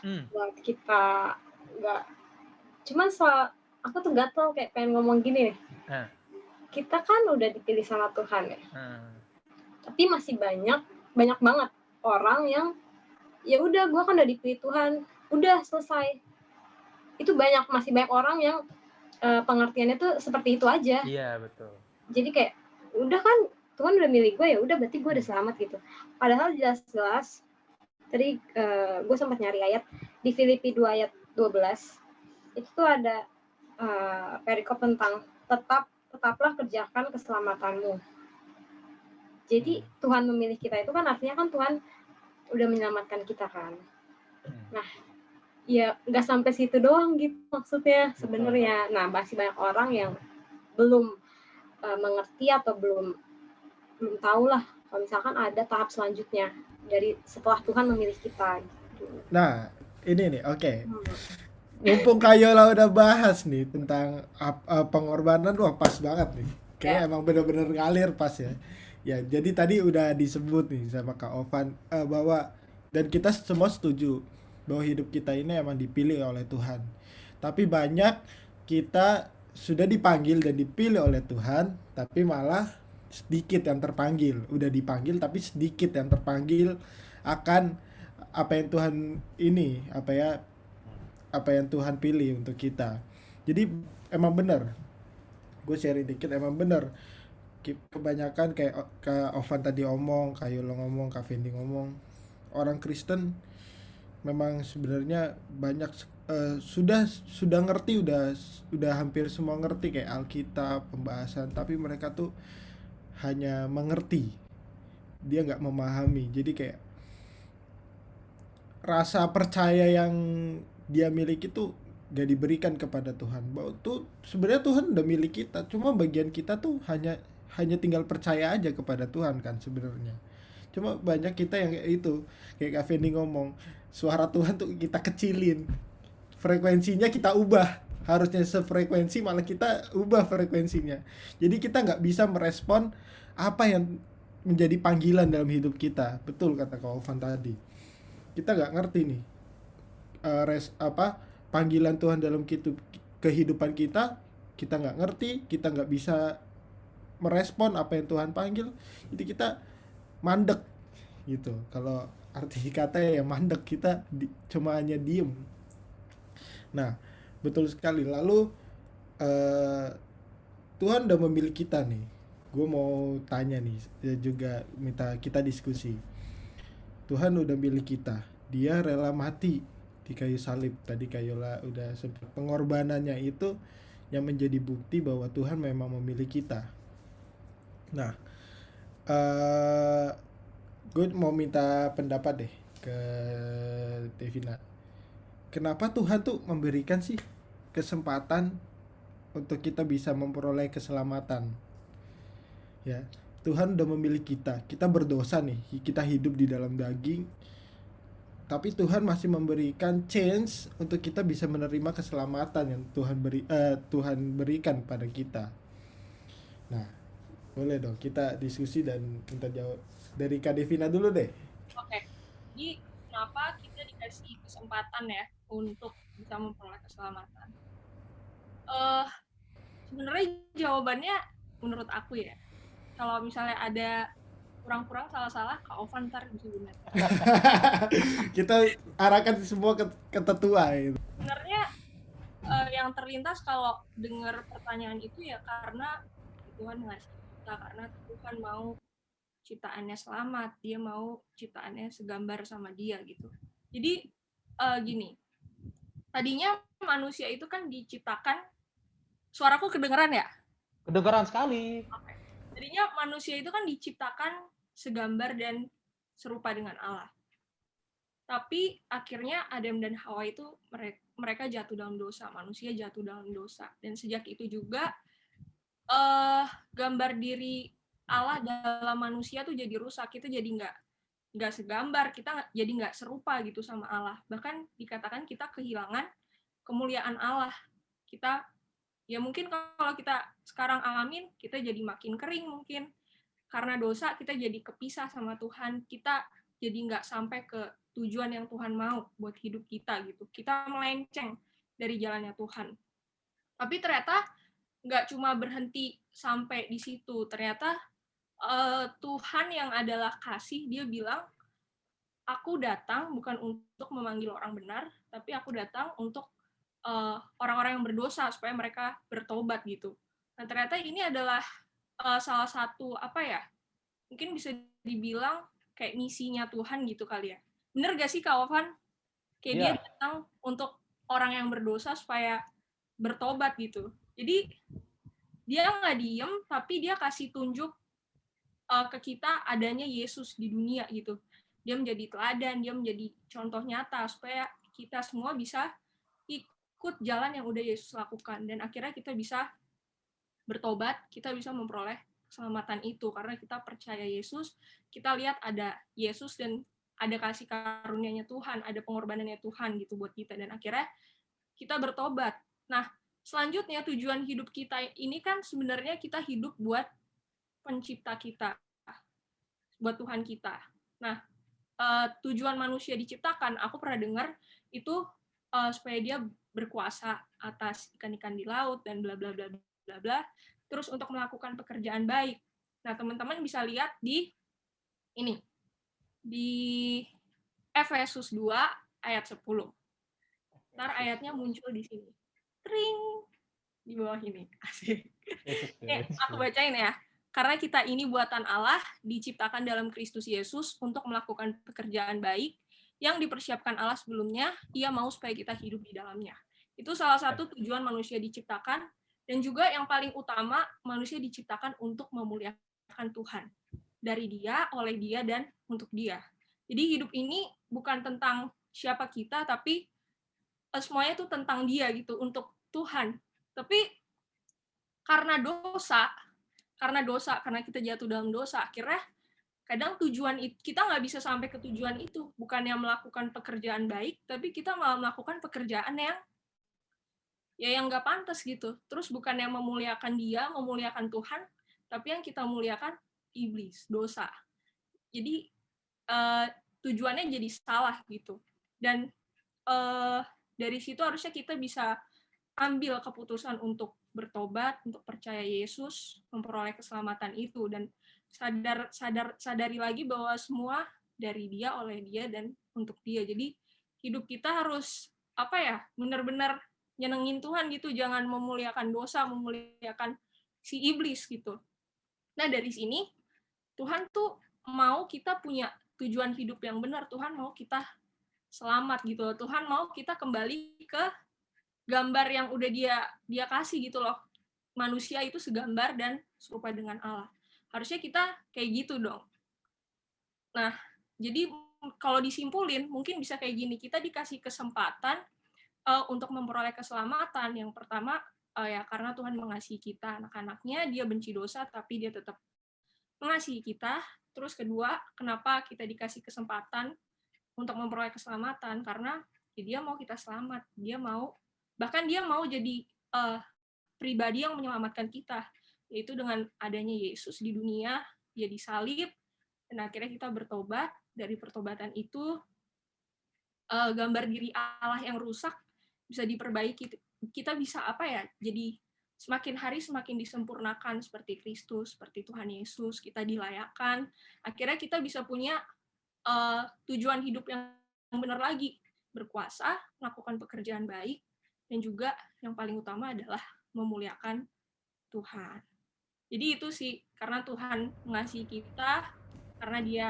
buat kita nggak, cuman aku tuh gatel kayak pengen ngomong gini nih. Kita kan udah dipilih sama Tuhan ya, tapi masih banyak banget orang yang ya udah gue kan udah dipilih Tuhan, udah selesai. Itu masih banyak orang yang pengertiannya tuh seperti itu aja. Iya, betul. Jadi kayak udah kan Tuhan udah milih gue, ya udah berarti gue udah selamat gitu. Padahal jelas-jelas tadi gue sempat nyari ayat di Filipi 2 ayat 12 itu tuh ada perikop tentang tetaplah kerjakan keselamatanmu. Jadi Tuhan memilih kita itu kan artinya kan Tuhan udah menyelamatkan kita kan. Nah, ya nggak sampai situ doang gitu maksudnya sebenarnya. Nah, masih banyak orang yang belum mengerti atau belum tahu lah kalau misalkan ada tahap selanjutnya dari setelah Tuhan memilih kita gitu. Nah, ini nih, oke. Mumpung Kayola udah bahas nih tentang pengorbanan, wah pas banget nih. Kayak emang bener-bener ngalir pas ya. Ya, jadi tadi udah disebut nih sama Kak Ovan bahwa dan kita semua setuju bahwa hidup kita ini emang dipilih oleh Tuhan. Tapi banyak kita sudah dipanggil dan dipilih oleh Tuhan, tapi malah sedikit yang terpanggil. Udah dipanggil tapi sedikit yang terpanggil akan apa yang Tuhan ini, apa yang Tuhan pilih untuk kita. Jadi emang benar. Gue sharing dikit, emang benar. Kebanyakan kayak Kak Ovan tadi ngomong, Kak Yola ngomong, Kak Fendi ngomong, orang Kristen memang sebenarnya banyak sudah ngerti, udah hampir semua ngerti kayak Alkitab, pembahasan, tapi mereka tuh hanya mengerti, dia nggak memahami. Jadi kayak rasa percaya yang dia miliki tuh gak diberikan kepada Tuhan. Bahwa tuh sebenarnya Tuhan udah milik kita, cuma bagian kita tuh hanya tinggal percaya aja kepada Tuhan kan sebenarnya. Cuma banyak kita yang kayak itu, kayak Kak Fendi ngomong, suara Tuhan tuh kita kecilin, frekuensinya kita ubah, harusnya sefrekuensi malah kita ubah frekuensinya. Jadi kita nggak bisa merespon apa yang menjadi panggilan dalam hidup kita. Betul kata Kak Ovan tadi, kita nggak ngerti nih panggilan Tuhan dalam kehidupan kita nggak ngerti, kita nggak bisa merespon apa yang Tuhan panggil, jadi kita mandek gitu. Kalau arti kata ya mandek, kita cuma hanya diem. Nah, betul sekali. Lalu Tuhan udah memilih kita nih. Gue mau tanya nih, juga minta kita diskusi. Tuhan udah milih kita, dia rela mati di kayu salib. Tadi Kayola udah sebut pengorbanannya itu yang menjadi bukti bahwa Tuhan memang memilih kita. Nah, gue mau minta pendapat deh ke Devina. Kenapa Tuhan tuh memberikan sih kesempatan untuk kita bisa memperoleh keselamatan? Ya, Tuhan udah memilih kita. Kita berdosa nih, kita hidup di dalam daging. Tapi Tuhan masih memberikan chance untuk kita bisa menerima keselamatan yang Tuhan berikan pada kita. Nah, boleh dong kita diskusi dan minta jawab dari Kak Devina dulu deh. Oke. Jadi kenapa kita dikasih kesempatan ya untuk bisa memperoleh keselamatan? Sebenarnya jawabannya menurut aku ya, kalau misalnya ada kurang-kurang salah-salah, Kak Ovan ntar bisa benar. Kita arahkan semua ke tetua gitu. Sebenarnya yang terlintas kalau dengar pertanyaan itu ya karena Tuhan ngasih kita, karena Tuhan mau ciptaannya selamat, dia mau ciptaannya segambar sama dia gitu. Jadi gini, tadinya manusia itu kan diciptakan, suaraku kedengeran ya? Kedengeran sekali. Oke. Tadinya manusia itu kan diciptakan segambar dan serupa dengan Allah. Tapi akhirnya Adam dan Hawa itu mereka jatuh dalam dosa, manusia jatuh dalam dosa. Dan sejak itu juga gambar diri Allah dalam manusia tuh jadi rusak, kita jadi nggak segambar, kita jadi nggak serupa gitu sama Allah. Bahkan dikatakan kita kehilangan kemuliaan Allah. Kita ya mungkin kalau kita sekarang alamin, kita jadi makin kering mungkin karena dosa, kita jadi kepisah sama Tuhan, kita jadi nggak sampai ke tujuan yang Tuhan mau buat hidup kita gitu. Kita melenceng dari jalannya Tuhan. Tapi ternyata nggak cuma berhenti sampai di situ. Ternyata Tuhan yang adalah kasih, dia bilang, aku datang bukan untuk memanggil orang benar, tapi aku datang untuk orang-orang yang berdosa supaya mereka bertobat gitu. Nah ternyata ini adalah salah satu apa ya? Mungkin bisa dibilang kayak misinya Tuhan gitu kali ya. Bener gak sih Kak Ovan? Kayak dia Iya. datang untuk orang yang berdosa supaya bertobat gitu. Jadi dia nggak diem, tapi dia kasih tunjuk ke kita adanya Yesus di dunia gitu. Dia menjadi teladan, dia menjadi contoh nyata supaya kita semua bisa ikut jalan yang udah Yesus lakukan, dan akhirnya kita bisa bertobat, kita bisa memperoleh keselamatan itu karena kita percaya Yesus, kita lihat ada Yesus dan ada kasih karunia-Nya Tuhan, ada pengorbanannya Tuhan gitu buat kita, dan akhirnya kita bertobat. Nah, selanjutnya tujuan hidup kita ini kan sebenarnya kita hidup buat pencipta kita, buat Tuhan kita. Nah, tujuan manusia diciptakan, aku pernah dengar itu supaya dia berkuasa atas ikan-ikan di laut dan bla bla bla bla bla, terus untuk melakukan pekerjaan baik. Nah, teman-teman bisa lihat di ini, di Efesus 2 ayat 10. Ntar ayatnya muncul di sini. Tring di bawah ini. Asik. Aku bacain ya. Karena kita ini buatan Allah, diciptakan dalam Kristus Yesus untuk melakukan pekerjaan baik yang dipersiapkan Allah sebelumnya, Ia mau supaya kita hidup di dalamnya. Itu salah satu tujuan manusia diciptakan, dan juga yang paling utama, manusia diciptakan untuk memuliakan Tuhan. Dari Dia, oleh Dia, dan untuk Dia. Jadi hidup ini bukan tentang siapa kita, tapi semuanya itu tentang Dia gitu, untuk Tuhan. Tapi karena kita jatuh dalam dosa, akhirnya kadang tujuan kita nggak bisa sampai ke tujuan itu. Bukannya melakukan pekerjaan baik, tapi kita malah melakukan pekerjaan yang nggak pantas gitu. Terus bukannya memuliakan Dia, memuliakan Tuhan, tapi yang kita muliakan iblis, dosa. Jadi tujuannya jadi salah gitu. Dan dari situ harusnya kita bisa ambil keputusan untuk bertobat, untuk percaya Yesus, memperoleh keselamatan itu, dan sadari lagi bahwa semua dari Dia, oleh Dia, dan untuk Dia. Jadi hidup kita harus benar-benar nyenengin Tuhan gitu, jangan memuliakan dosa, memuliakan si iblis gitu. Nah dari sini Tuhan tuh mau kita punya tujuan hidup yang benar. Tuhan mau kita selamat gitu. Tuhan mau kita kembali ke gambar yang udah dia kasih gitu loh. Manusia itu segambar dan serupa dengan Allah. Harusnya kita kayak gitu dong. Nah, jadi kalau disimpulin mungkin bisa kayak gini, kita dikasih kesempatan untuk memperoleh keselamatan. Yang pertama ya karena Tuhan mengasihi kita, anak-anaknya, Dia benci dosa tapi Dia tetap mengasihi kita. Terus kedua, kenapa kita dikasih kesempatan untuk memperoleh keselamatan? Karena Dia mau kita selamat. Bahkan Dia mau jadi pribadi yang menyelamatkan kita, yaitu dengan adanya Yesus di dunia, Dia disalib, dan akhirnya kita bertobat. Dari pertobatan itu, gambar diri Allah yang rusak bisa diperbaiki. Kita bisa jadi semakin hari semakin disempurnakan seperti Kristus, seperti Tuhan Yesus, kita dilayakkan. Akhirnya kita bisa punya tujuan hidup yang benar lagi, berkuasa, melakukan pekerjaan baik, dan juga yang paling utama adalah memuliakan Tuhan. Jadi itu sih, karena Tuhan mengasihi kita, karena Dia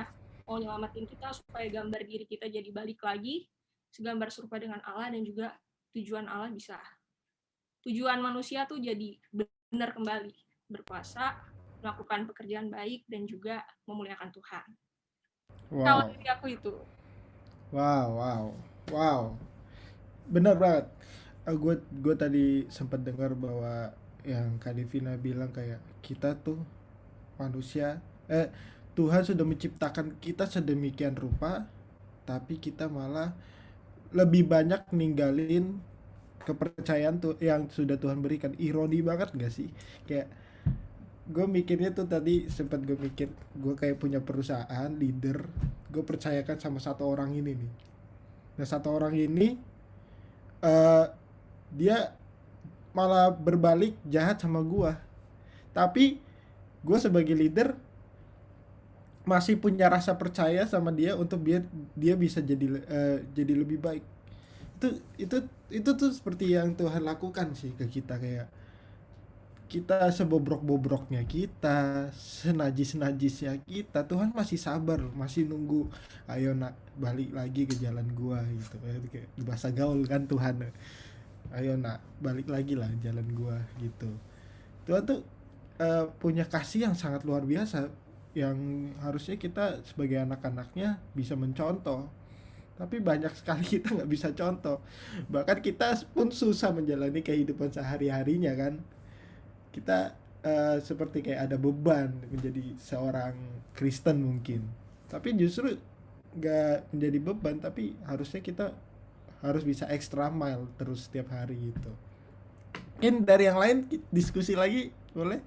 mau nyelamatin kita supaya gambar diri kita jadi balik lagi, segambar serupa dengan Allah, dan juga tujuan manusia tuh jadi benar kembali, berkuasa, melakukan pekerjaan baik, dan juga memuliakan Tuhan. Kalau dari aku itu. Wow. Benar banget. Gue tadi sempat dengar bahwa yang Kak Devina bilang kayak kita tuh manusia, Tuhan sudah menciptakan kita sedemikian rupa, tapi kita malah lebih banyak ninggalin kepercayaan tuh yang sudah Tuhan berikan. Ironi banget gak sih? Kayak gue mikirnya tuh tadi sempat gue mikir, gue kayak punya perusahaan, leader, gue percayakan sama satu orang ini nih. Nah, satu orang ini eh, dia malah berbalik jahat sama gue. Tapi gue sebagai leader masih punya rasa percaya sama dia untuk biar dia bisa jadi lebih baik. Itu itu tuh seperti yang Tuhan lakukan sih ke kita, kayak kita sebobrok-bobroknya kita, senajis-najisnya kita, Tuhan masih sabar, masih nunggu, ayo nak balik lagi ke jalan gua gitu. Kayak bahasa gaul kan Tuhan. Ayo nak balik lagi lah jalan gua gitu. Tuhan tuh punya kasih yang sangat luar biasa yang harusnya kita sebagai anak-anaknya bisa mencontoh. Tapi banyak sekali kita nggak bisa contoh. Bahkan kita pun susah menjalani kehidupan sehari-harinya kan. Kita seperti kayak ada beban menjadi seorang Kristen mungkin, tapi justru nggak menjadi beban, tapi harusnya kita harus bisa extra mile terus setiap hari gitu. Mungkin dari yang lain diskusi lagi boleh,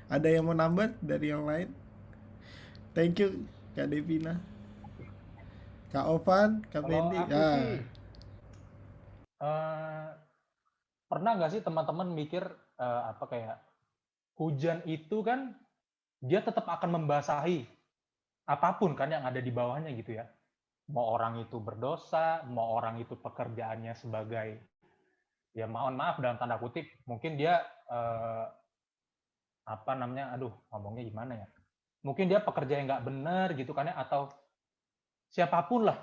ada yang mau nambah dari yang lain? Thank you Kak Devina, Kak Ovan, Kak Kalau Fendi. aku sih pernah nggak sih teman-teman mikir apa kayak hujan itu kan dia tetap akan membasahi apapun kan yang ada di bawahnya gitu ya. Mau orang itu berdosa, mau orang itu pekerjaannya sebagai, ya mohon maaf dalam tanda kutip, mungkin dia apa namanya, aduh ngomongnya gimana ya, mungkin dia pekerja yang nggak benar gitu kan ya, atau siapapun lah,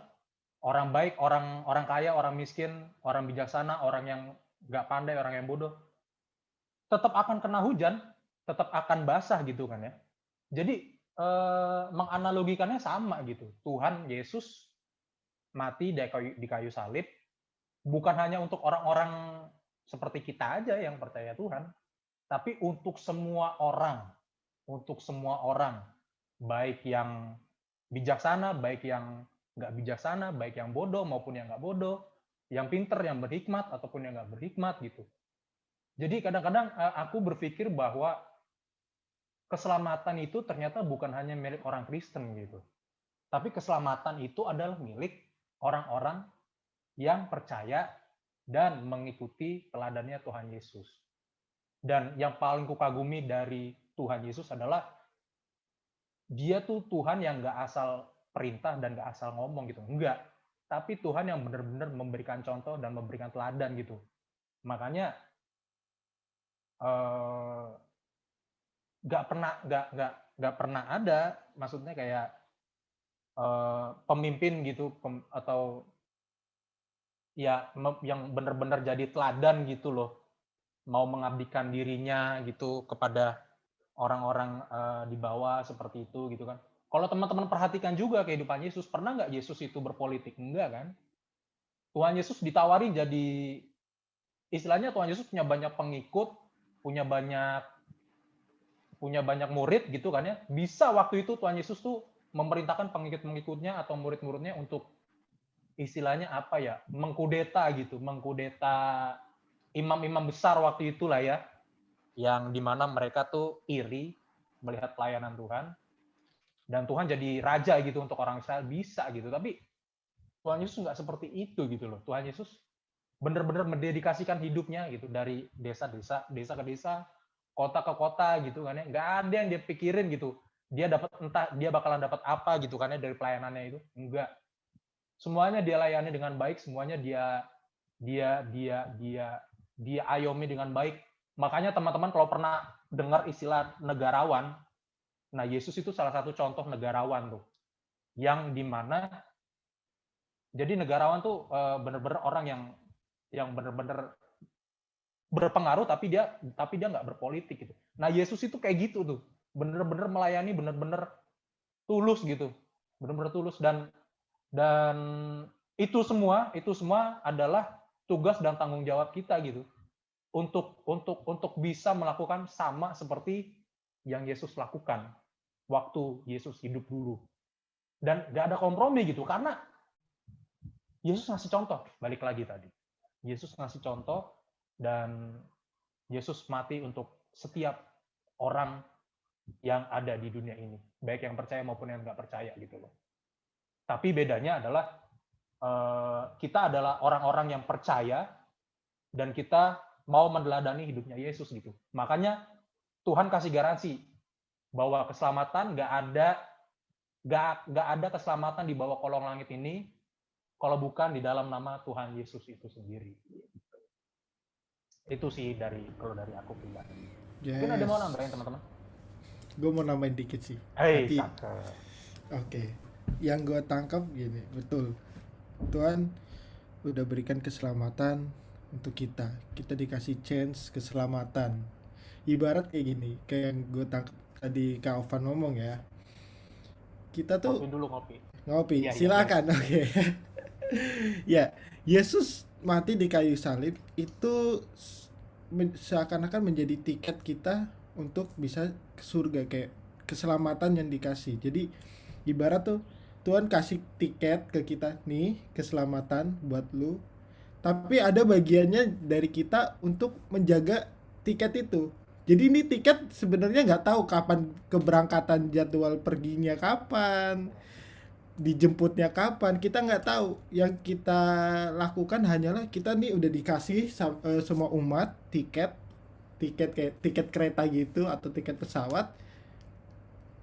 orang baik, orang kaya, orang miskin, orang bijaksana, orang yang nggak pandai, orang yang bodoh, tetap akan kena hujan, tetap akan basah gitu kan ya. Jadi menganalogikannya sama gitu. Tuhan Yesus mati di kayu salib bukan hanya untuk orang-orang seperti kita aja yang percaya Tuhan, tapi untuk semua orang, baik yang bijaksana, baik yang nggak bijaksana, baik yang bodoh maupun yang nggak bodoh, yang pinter, yang berhikmat ataupun yang nggak berhikmat gitu. Jadi kadang-kadang aku berpikir bahwa keselamatan itu ternyata bukan hanya milik orang Kristen gitu. Tapi keselamatan itu adalah milik orang-orang yang percaya dan mengikuti teladannya Tuhan Yesus. Dan yang paling kukagumi dari Tuhan Yesus adalah dia tuh Tuhan yang nggak asal perintah dan nggak asal ngomong gitu. Enggak. Tapi Tuhan yang benar-benar memberikan contoh dan memberikan teladan gitu. Makanya nggak pernah ada, maksudnya kayak pemimpin gitu atau ya yang benar-benar jadi teladan gitu loh, mau mengabdikan dirinya gitu kepada orang-orang di bawah seperti itu gitu kan. Kalau teman-teman perhatikan juga kehidupan Yesus, pernah nggak Yesus itu berpolitik? Enggak kan? Tuhan Yesus ditawari jadi, istilahnya Tuhan Yesus punya banyak pengikut, punya banyak murid gitu kan ya. Bisa waktu itu Tuhan Yesus tuh memerintahkan pengikut-pengikutnya atau murid-muridnya untuk istilahnya apa ya, mengkudeta gitu, mengkudeta imam-imam besar waktu itulah ya, yang dimana mereka tuh iri melihat pelayanan Tuhan, dan Tuhan jadi raja gitu untuk orang Israel, bisa gitu. Tapi Tuhan Yesus nggak seperti itu gitu loh. Tuhan Yesus benar-benar mendedikasikan hidupnya gitu, dari desa-desa, desa ke desa, kota ke kota gitu kan ya. Nggak ada yang dia pikirin gitu, dia dapat entah dia bakalan dapat apa gitu kan ya dari pelayanannya itu. Enggak. Semuanya dia layani dengan baik, semuanya dia ayomi dengan baik. Makanya teman-teman kalau pernah dengar istilah negarawan, nah Yesus itu salah satu contoh negarawan tuh, yang dimana jadi negarawan tuh benar-benar orang yang benar-benar berpengaruh, tapi dia nggak berpolitik gitu. Nah Yesus itu kayak gitu tuh, benar-benar melayani, benar-benar tulus gitu, benar-benar tulus, dan itu semua adalah tugas dan tanggung jawab kita gitu, untuk bisa melakukan sama seperti yang Yesus lakukan waktu Yesus hidup dulu. Dan nggak ada kompromi gitu, karena Yesus ngasih contoh, balik lagi tadi. Yesus ngasih contoh, dan Yesus mati untuk setiap orang yang ada di dunia ini, baik yang percaya maupun yang nggak percaya gitu loh. Tapi bedanya adalah kita adalah orang-orang yang percaya dan kita mau meneladani hidupnya Yesus gitu. Makanya Tuhan kasih garansi bahwa keselamatan nggak ada keselamatan di bawah kolong langit ini kalau bukan di dalam nama Tuhan Yesus itu sendiri. Itu sih kalau dari aku pribadi. Mungkin ada mau nambahin teman-teman? Gue mau nambahin dikit sih. Hei, Tapi cakep. oke. Yang gue tangkap gini, betul. Tuhan udah berikan keselamatan untuk kita. Kita dikasih chance keselamatan. Ibarat kayak gini, kayak yang gue tangkap tadi Kak Ovan ngomong ya. Kita tuh Ngopi dulu, ngopi. ngopi, Iya, silakan. Oke. Ya, Yesus mati di kayu salib itu seakan-akan menjadi tiket kita untuk bisa ke surga, kayak keselamatan yang dikasih. Jadi ibarat tuh Tuhan kasih tiket ke kita nih, keselamatan buat lu. Tapi ada bagiannya dari kita untuk menjaga tiket itu. Jadi ini tiket sebenarnya nggak tahu kapan keberangkatan, jadwal perginya kapan, dijemputnya kapan, kita nggak tahu. Yang kita lakukan hanyalah kita nih udah dikasih semua umat tiket kayak tiket kereta gitu atau tiket pesawat,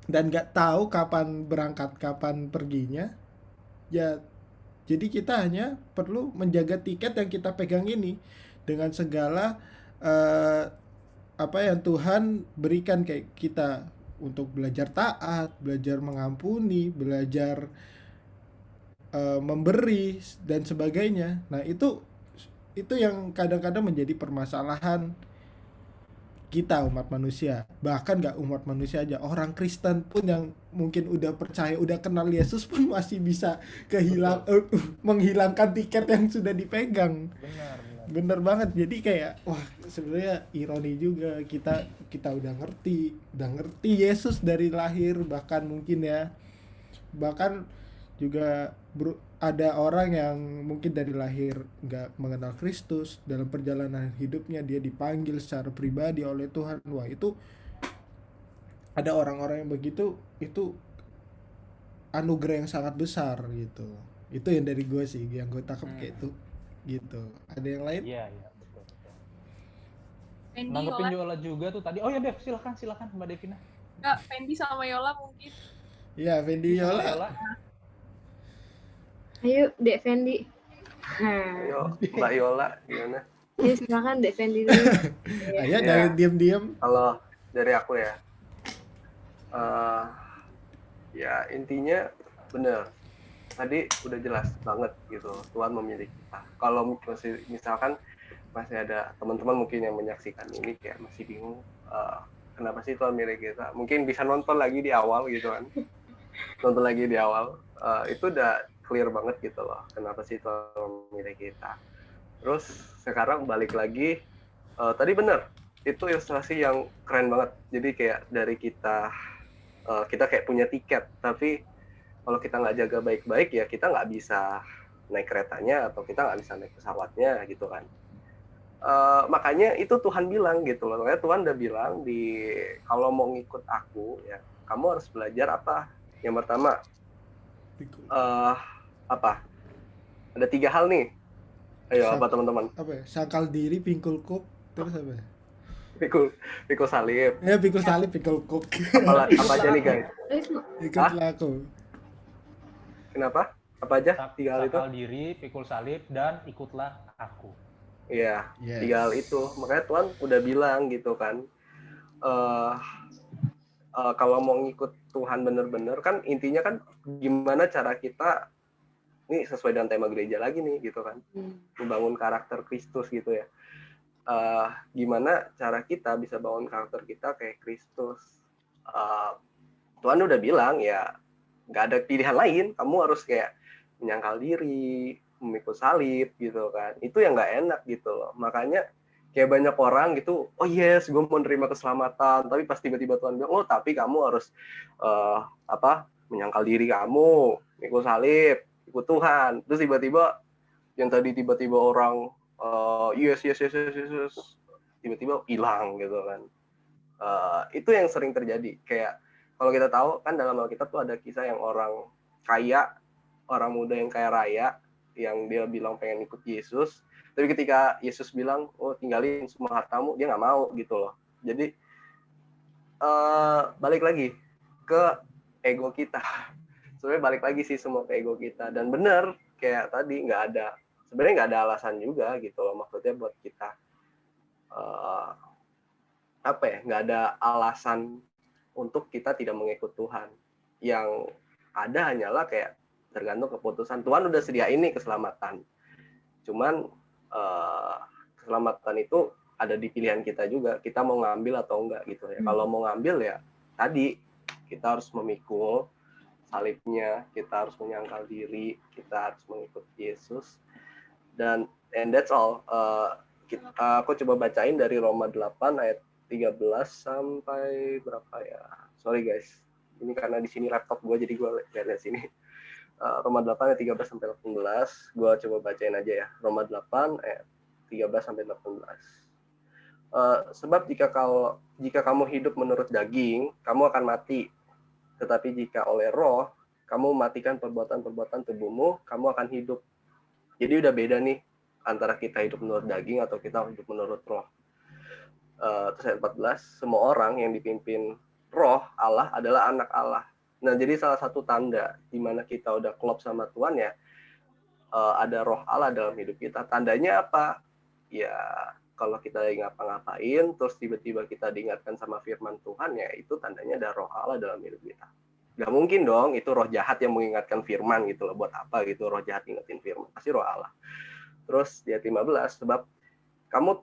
dan nggak tahu kapan berangkat kapan perginya ya. Jadi kita hanya perlu menjaga tiket yang kita pegang ini dengan segala eh, apa yang Tuhan berikan kayak kita, untuk belajar taat, belajar mengampuni, belajar memberi dan sebagainya. Nah, itu yang kadang-kadang menjadi permasalahan kita umat manusia. Bahkan gak umat manusia aja, orang Kristen pun yang mungkin udah percaya, udah kenal Yesus pun masih bisa menghilangkan tiket yang sudah dipegang. Benar. Bener banget. Jadi kayak wah, sebenarnya ironi juga, kita udah ngerti Yesus dari lahir, bahkan mungkin ya, bahkan juga ada orang yang mungkin dari lahir nggak mengenal Kristus, dalam perjalanan hidupnya dia dipanggil secara pribadi oleh Tuhan. Wah, itu ada orang-orang yang begitu, itu anugerah yang sangat besar gitu. Itu yang dari gue sih, yang gue tangkap kayak itu gitu. Ada yang lain? Iya, betul. Fendi, Nanggepin Yola. Yola juga tuh tadi. Oh ya, Dev, silakan Mbak Devina. Enggak, Fendi sama Yola mungkin. Iya, Fendi, Yola. Ayo, Dek Fendi. Ayo, Mbak Yola, gimana? Ayo silakan Dek Fendi dulu. Ayo, Iya. dari diam-diam. Kalau dari aku ya, ya intinya bener. Tadi udah jelas banget gitu, Tuhan memilih kita. Kalau misalkan masih ada teman-teman mungkin yang menyaksikan ini kayak masih bingung, kenapa sih Tuhan milih kita? Mungkin bisa nonton lagi di awal gitu kan. Nonton lagi di awal, itu udah clear banget gitu loh, kenapa sih Tuhan memilih kita. Terus sekarang balik lagi, tadi bener, itu ilustrasi yang keren banget. Jadi kayak dari kita kayak punya tiket, tapi kalau kita nggak jaga baik-baik ya kita nggak bisa naik keretanya atau kita nggak bisa naik pesawatnya gitu kan. Makanya itu Tuhan bilang gitu loh. Makanya Tuhan udah bilang kalau mau ngikut aku ya kamu harus belajar apa? Yang pertama apa? Ada 3 hal nih. Ayo apa teman-teman? Apa ya? Sangkal diri, pikul kuk, terus apa ya? Pikul salib. Ya, pikul salib, pikul kuk. Apa aja nih guys? Ikut laku. Kenapa? Apa aja? 3 hal itu? Sangkal diri, pikul salib, dan ikutlah aku. Iya, Yes. 3 hal itu. Makanya Tuhan udah bilang gitu kan. Kalau mau ngikut Tuhan bener-bener kan intinya kan gimana cara kita, ini sesuai dengan tema gereja lagi nih gitu kan, membangun karakter Kristus gitu ya. Gimana cara kita bisa bangun karakter kita kayak Kristus. Tuhan udah bilang ya nggak ada pilihan lain, kamu harus kayak menyangkal diri, memikul salib gitu kan. Itu yang nggak enak gitu loh. Makanya kayak banyak orang gitu, oh yes, gue mau nerima keselamatan, tapi pas tiba-tiba Tuhan bilang, oh tapi kamu harus menyangkal diri kamu, mikul salib, ikut Tuhan. Terus tiba-tiba yang tadi tiba-tiba orang yes, tiba-tiba hilang gitu kan. Itu yang sering terjadi. Kayak kalau kita tahu kan dalam Alkitab tuh ada kisah yang orang kaya orang muda yang kaya raya, yang dia bilang pengen ikut Yesus, tapi ketika Yesus bilang, oh tinggalin semua hartamu, dia nggak mau gitu loh. Jadi balik lagi ke ego kita. Sebenarnya balik lagi sih semua ke ego kita. Dan bener, kayak tadi sebenarnya nggak ada alasan juga gitu loh. Maksudnya buat kita nggak ada alasan untuk kita tidak mengikut Tuhan. Yang ada hanyalah kayak tergantung keputusan. Tuhan udah sediain nih keselamatan. Cuman keselamatan itu ada di pilihan kita juga. Kita mau ngambil atau enggak gitu ya. Kalau mau ngambil ya tadi kita harus memikul salibnya, kita harus menyangkal diri, kita harus mengikut Yesus. And that's all. Aku coba bacain dari Roma 8 ayat 13 sampai berapa ya? Sorry guys. Ini karena di sini laptop gue jadi gue lihat sini. Roma 8 ayat 13 sampai 18. Gue coba bacain aja ya. Roma 8 ayat 13 sampai 18. Sebab jika kamu hidup menurut daging, kamu akan mati. Tetapi jika oleh roh, kamu matikan perbuatan-perbuatan tubuhmu, kamu akan hidup. Jadi udah beda nih antara kita hidup menurut daging atau kita hidup menurut roh. Terus ayat 14, semua orang yang dipimpin roh Allah adalah anak Allah. Nah, jadi salah satu tanda di mana kita udah klop sama Tuhan ya, ada roh Allah dalam hidup kita. Tandanya apa? Ya, kalau kita lagi ngapa-ngapain, terus tiba-tiba kita diingatkan sama firman Tuhan, ya itu tandanya ada roh Allah dalam hidup kita. Gak mungkin dong, itu roh jahat yang mengingatkan firman gitu loh. Buat apa gitu roh jahat ingetin firman? Pasti roh Allah. Terus di ayat 15, sebab kamu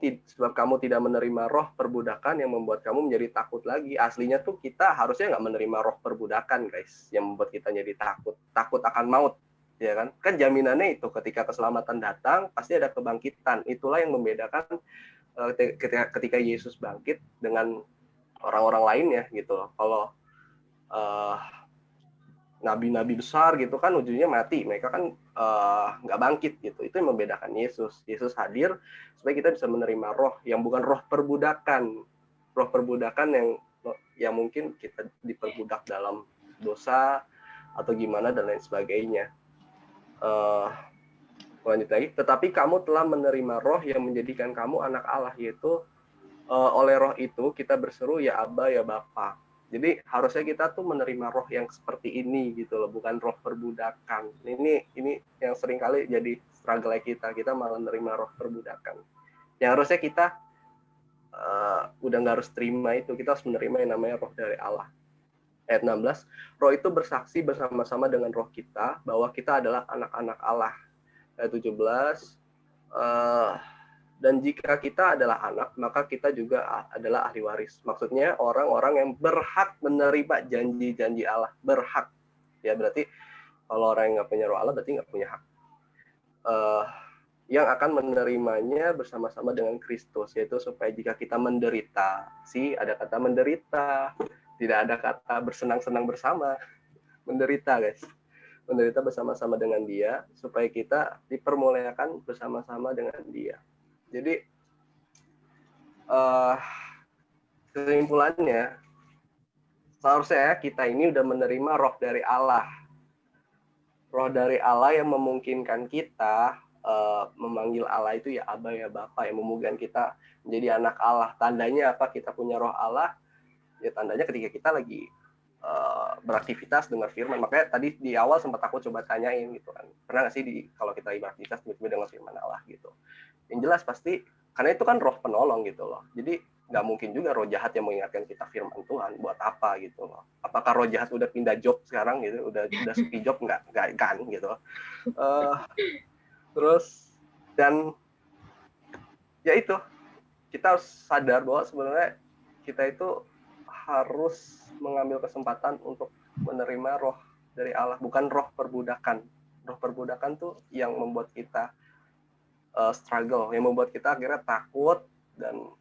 tidak menerima roh perbudakan yang membuat kamu menjadi takut lagi. Aslinya tuh kita harusnya nggak menerima roh perbudakan, guys, yang membuat kita jadi takut akan maut, ya kan? Kan jaminannya itu ketika keselamatan datang pasti ada kebangkitan. Itulah yang membedakan ketika Yesus bangkit dengan orang-orang lainnya gitu loh. Kalau nabi-nabi besar gitu kan ujungnya mati, mereka kan nggak bangkit gitu. Itu yang membedakan Yesus. Yesus hadir supaya kita bisa menerima roh yang bukan roh perbudakan yang mungkin kita diperbudak dalam dosa atau gimana dan lain sebagainya. Lanjut lagi, tetapi kamu telah menerima roh yang menjadikan kamu anak Allah, yaitu oleh roh itu kita berseru ya Aba ya Bapa. Jadi harusnya kita tuh menerima roh yang seperti ini gitu loh, bukan roh perbudakan. Ini yang sering kali jadi struggle kita malah menerima roh perbudakan. Yang harusnya kita udah nggak harus terima itu, kita harus menerima yang namanya roh dari Allah. Ayat 16, roh itu bersaksi bersama-sama dengan roh kita bahwa kita adalah anak-anak Allah. Ayat 17, dan jika kita adalah anak, maka kita juga adalah ahli waris. Maksudnya orang-orang yang berhak menerima janji-janji Allah. Berhak. Ya berarti kalau orang yang nggak punya roh Allah berarti nggak punya hak. Yang akan menerimanya bersama-sama dengan Kristus, yaitu supaya jika kita menderita, ada kata menderita, tidak ada kata bersenang-senang bersama. Menderita, guys. Menderita bersama-sama dengan Dia, supaya kita dipermuliakan bersama-sama dengan Dia. Jadi kesimpulannya seharusnya kita ini udah menerima roh dari Allah. Roh dari Allah yang memungkinkan kita memanggil Allah itu ya Aba ya Bapa, yang memungkinkan kita menjadi anak Allah. Tandanya apa kita punya roh Allah? Ya tandanya ketika kita lagi beraktivitas dengar firman. Makanya tadi di awal sempat aku coba tanyain gitu kan. Pernah nggak sih kalau kita beraktivitas tiba-tiba dengar firman Allah gitu? Yang jelas pasti karena itu kan roh penolong gitu loh. Jadi nggak mungkin juga roh jahat yang mengingatkan kita firman Tuhan. Buat apa gitu loh? Apakah roh jahat udah pindah job sekarang gitu? Udah sepi job nggak kan gitu? Terus dan ya itu kita harus sadar bahwa sebenarnya kita itu harus mengambil kesempatan untuk menerima roh dari Allah, bukan roh perbudakan. Roh perbudakan tuh yang membuat kita struggle, yang membuat kita akhirnya takut. Dan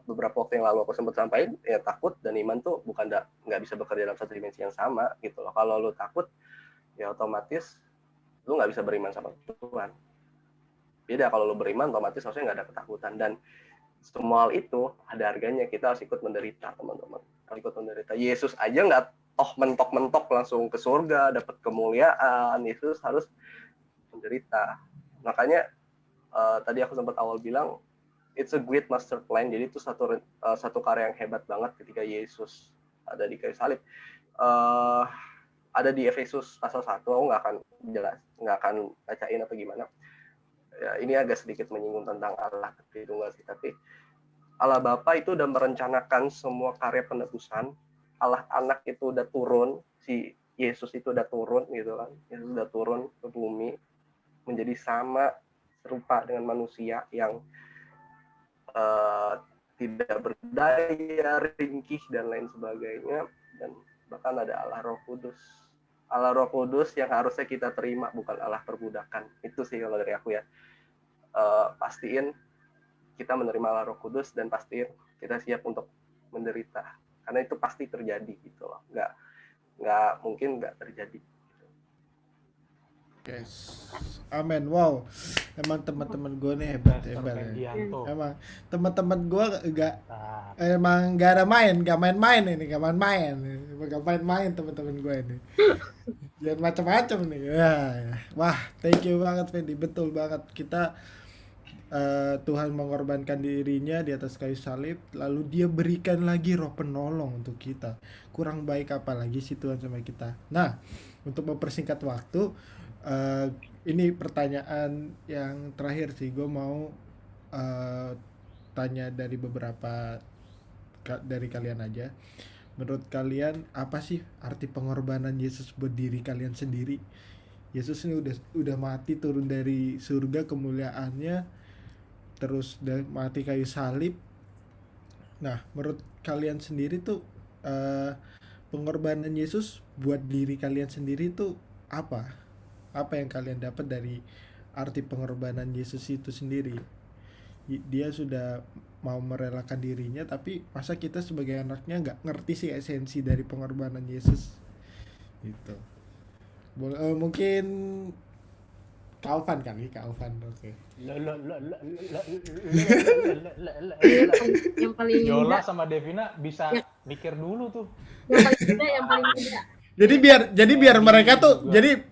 beberapa waktu yang lalu aku sempat sampaikan, ya takut dan iman tuh bukan nggak bisa bekerja dalam satu dimensi yang sama gitu loh. Kalau lu takut, ya otomatis lu nggak bisa beriman sama Tuhan. Beda kalau lu beriman, otomatis harusnya nggak ada ketakutan. Dan semua hal itu ada harganya. Kita harus ikut menderita, teman-teman. Harus ikut menderita. Yesus aja mentok-mentok langsung ke surga, dapat kemuliaan. Yesus harus menderita. Makanya tadi aku sempat awal bilang it's a great master plan. Jadi itu satu karya yang hebat banget ketika Yesus ada di kayu salib. Ada di Efesus pasal 1, aku nggak akan bacain atau gimana. Ya, ini agak sedikit menyinggung tentang Allah Tritunggal sih, tapi Allah Bapa itu udah merencanakan semua karya penebusan. Allah Anak itu udah turun, si Yesus itu udah turun gitu kan. Yesus udah turun ke bumi menjadi sama serupa dengan manusia yang tidak berdaya, ringkih dan lain sebagainya, dan bahkan ada Allah Roh Kudus. Allah Roh Kudus yang harusnya kita terima, bukan Allah perbudakan. Itu sih kalau dari aku ya. Pastiin kita menerima Allah Roh Kudus dan pastiin kita siap untuk menderita. Karena itu pasti terjadi gitu loh. Nggak mungkin nggak terjadi. Yes. Amin. Wow. Emang teman-teman gue nih hebat ya. Ferdianto. Emang teman-teman gue Nah, emang gak ada gak main-main ini, gak main-main teman-teman gue ini. Jangan macam-macam nih. Ya. Wah, thank you banget Fendi. Betul banget, kita Tuhan mengorbankan dirinya di atas kayu salib, lalu dia berikan lagi roh penolong untuk kita. Kurang baik apa lagi sih Tuhan sama kita. Nah, untuk mempersingkat waktu, ini pertanyaan yang terakhir sih. Gue mau tanya dari beberapa dari kalian aja. Menurut kalian apa sih arti pengorbanan Yesus buat diri kalian sendiri? Yesus ini udah mati, turun dari surga kemuliaannya, terus mati kayu salib. Nah, menurut kalian sendiri tuh pengorbanan Yesus buat diri kalian sendiri tuh apa? Apa yang kalian dapat dari arti pengorbanan Yesus itu sendiri? Dia sudah mau merelakan dirinya, tapi masa kita sebagai anaknya nggak ngerti sih esensi dari pengorbanan Yesus gitu. Mungkin Kaufan kali, Kaufan. Oke. Yang paling Yola muda, sama Devina bisa Ya. mikir dulu tuh. yang paling muda. Jadi biar mereka tuh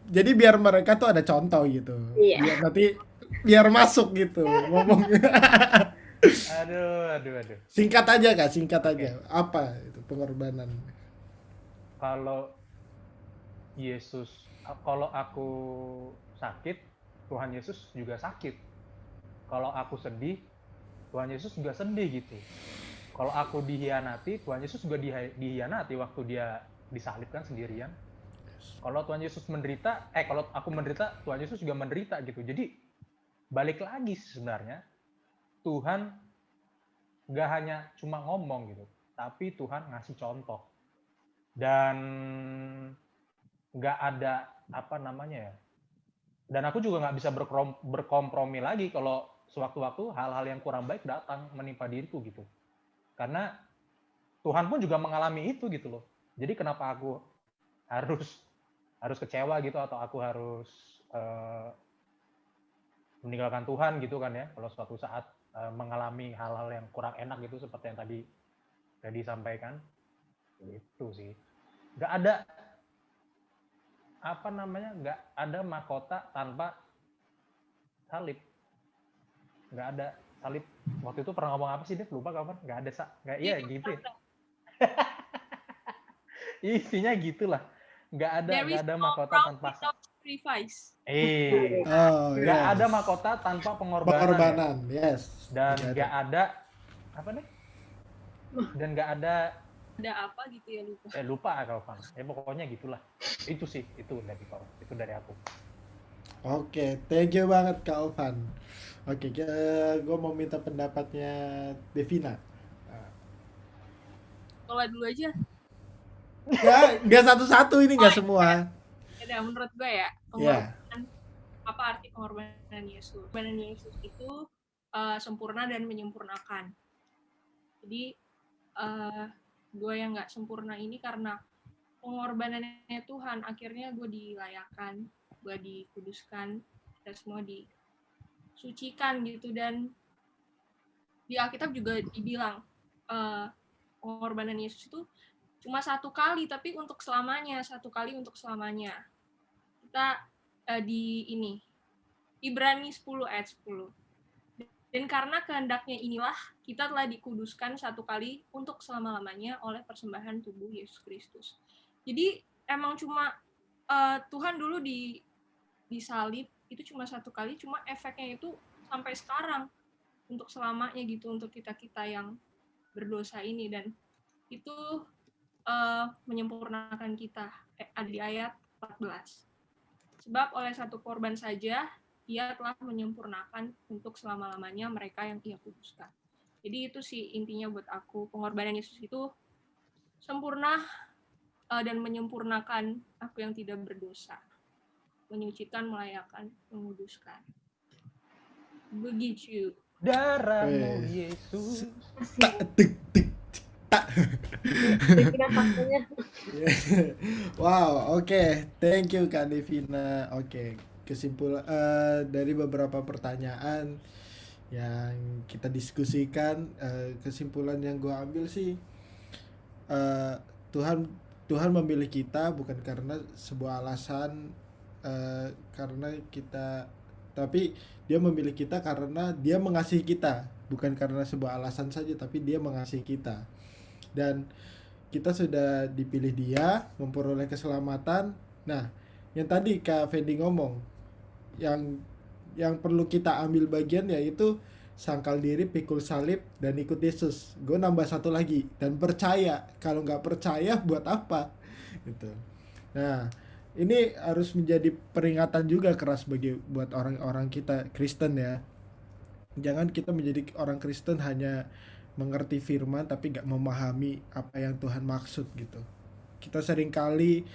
jadi biar mereka tuh ada contoh gitu. Iya. Biar masuk gitu ngomong. Aduh. Singkat aja Kak, singkat aja. Apa itu pengorbanan? Kalau Yesus, kalau aku sakit, Tuhan Yesus juga sakit. Kalau aku sedih, Tuhan Yesus juga sedih gitu. Kalau aku dihianati, Tuhan Yesus juga dihianati waktu dia disalibkan sendirian. Kalau Tuhan Yesus menderita, kalau aku menderita, Tuhan Yesus juga menderita gitu. Jadi balik lagi sebenarnya, Tuhan gak hanya cuma ngomong gitu, tapi Tuhan ngasih contoh. Dan gak ada dan aku juga nggak bisa berkompromi lagi kalau sewaktu-waktu hal-hal yang kurang baik datang menimpa diriku gitu. Karena Tuhan pun juga mengalami itu gitu loh. Jadi kenapa aku harus kecewa gitu, atau aku harus meninggalkan Tuhan gitu kan ya, kalau suatu saat mengalami hal-hal yang kurang enak gitu, seperti yang tadi disampaikan. Itu sih. Nggak ada nggak ada mahkota tanpa salib. Nggak ada salib. Waktu itu pernah ngomong apa sih, Dev? Lupa kapan? Nggak ada nggak, iya gitu ya. Isinya gitulah. Nggak ada mahkota tanpa sacrifice. Nggak ada mahkota tanpa pengorbanan. Ya? Yes. Dan nggak ada dan nggak ada apa gitu ya, lupa kau Van. Pokoknya gitulah. Itu sih, itu dari aku. Oke, thank you banget Kak Ovan. Oke, gue mau minta pendapatnya Devina. Kalau dulu aja. Ya, nggak satu-satu ini, nggak semua. Ya, menurut gue ya, apa arti pengorbanan Yesus? Pengorbanan Yesus itu sempurna dan menyempurnakan. Jadi gue yang nggak sempurna ini karena pengorbanannya Tuhan, akhirnya gue dilayakan, gue dikuduskan, dan semua disucikan gitu. Dan di Alkitab juga dibilang pengorbanan Yesus itu cuma satu kali tapi untuk selamanya, satu kali untuk selamanya. Kita di ini Ibrani 10 ayat 10. Dan karena kehendaknya inilah kita telah dikuduskan satu kali untuk selama-lamanya oleh persembahan tubuh Yesus Kristus. Jadi emang cuma Tuhan dulu disalib itu cuma satu kali, cuma efeknya itu sampai sekarang untuk selamanya gitu, untuk kita-kita yang berdosa ini. Dan itu menyempurnakan kita. Ada di ayat 14. Sebab oleh satu korban saja ia telah menyempurnakan untuk selama-lamanya mereka yang ia kuduskan. Jadi itu sih intinya buat aku, pengorbanan Yesus itu sempurna dan menyempurnakan aku yang tidak berdosa, menyucikan, melayakkan, menguduskan. Begitu. Darahmu Weh. Yesus. Tak tek tek tak. Kira faktanya. Wow, oke. Thank you Kak Devina. Oke, kesimpulan dari beberapa pertanyaan yang kita diskusikan, kesimpulan yang gue ambil sih, eh, Tuhan Tuhan memilih kita bukan karena sebuah alasan, karena kita, tapi Dia memilih kita karena Dia mengasihi kita, bukan karena sebuah alasan saja, tapi Dia mengasihi kita. Dan kita sudah dipilih Dia, memperoleh keselamatan. Nah, yang tadi Kak Fendi ngomong, yang perlu kita ambil bagian yaitu sangkal diri, pikul salib, dan ikut Yesus. Gue nambah satu lagi, dan percaya. Kalau nggak percaya buat apa gitu. Nah, ini harus menjadi peringatan juga keras buat orang-orang kita Kristen ya. Jangan kita menjadi orang Kristen hanya mengerti firman tapi nggak memahami apa yang Tuhan maksud gitu. Kita seringkali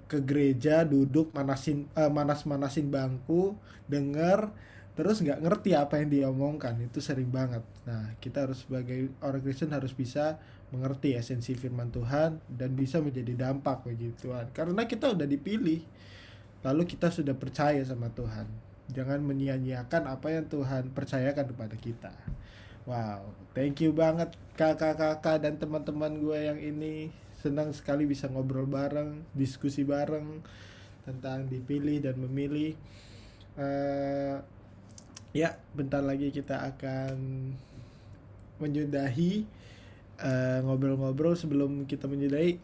ke gereja, duduk manas-manasin bangku, denger, terus nggak ngerti apa yang diomongkan. Itu sering banget. Nah, kita harus sebagai orang Kristen harus bisa mengerti esensi firman Tuhan dan bisa menjadi dampak bagi Tuhan. Karena kita udah dipilih, lalu kita sudah percaya sama Tuhan. Jangan menyia-nyiakan apa yang Tuhan percayakan kepada kita. Wow, thank you banget kakak-kakak dan teman-teman gue yang ini. Senang sekali bisa ngobrol bareng, diskusi bareng tentang dipilih dan memilih. Ya, bentar lagi kita akan menyudahi ngobrol-ngobrol. Sebelum kita menyudahi,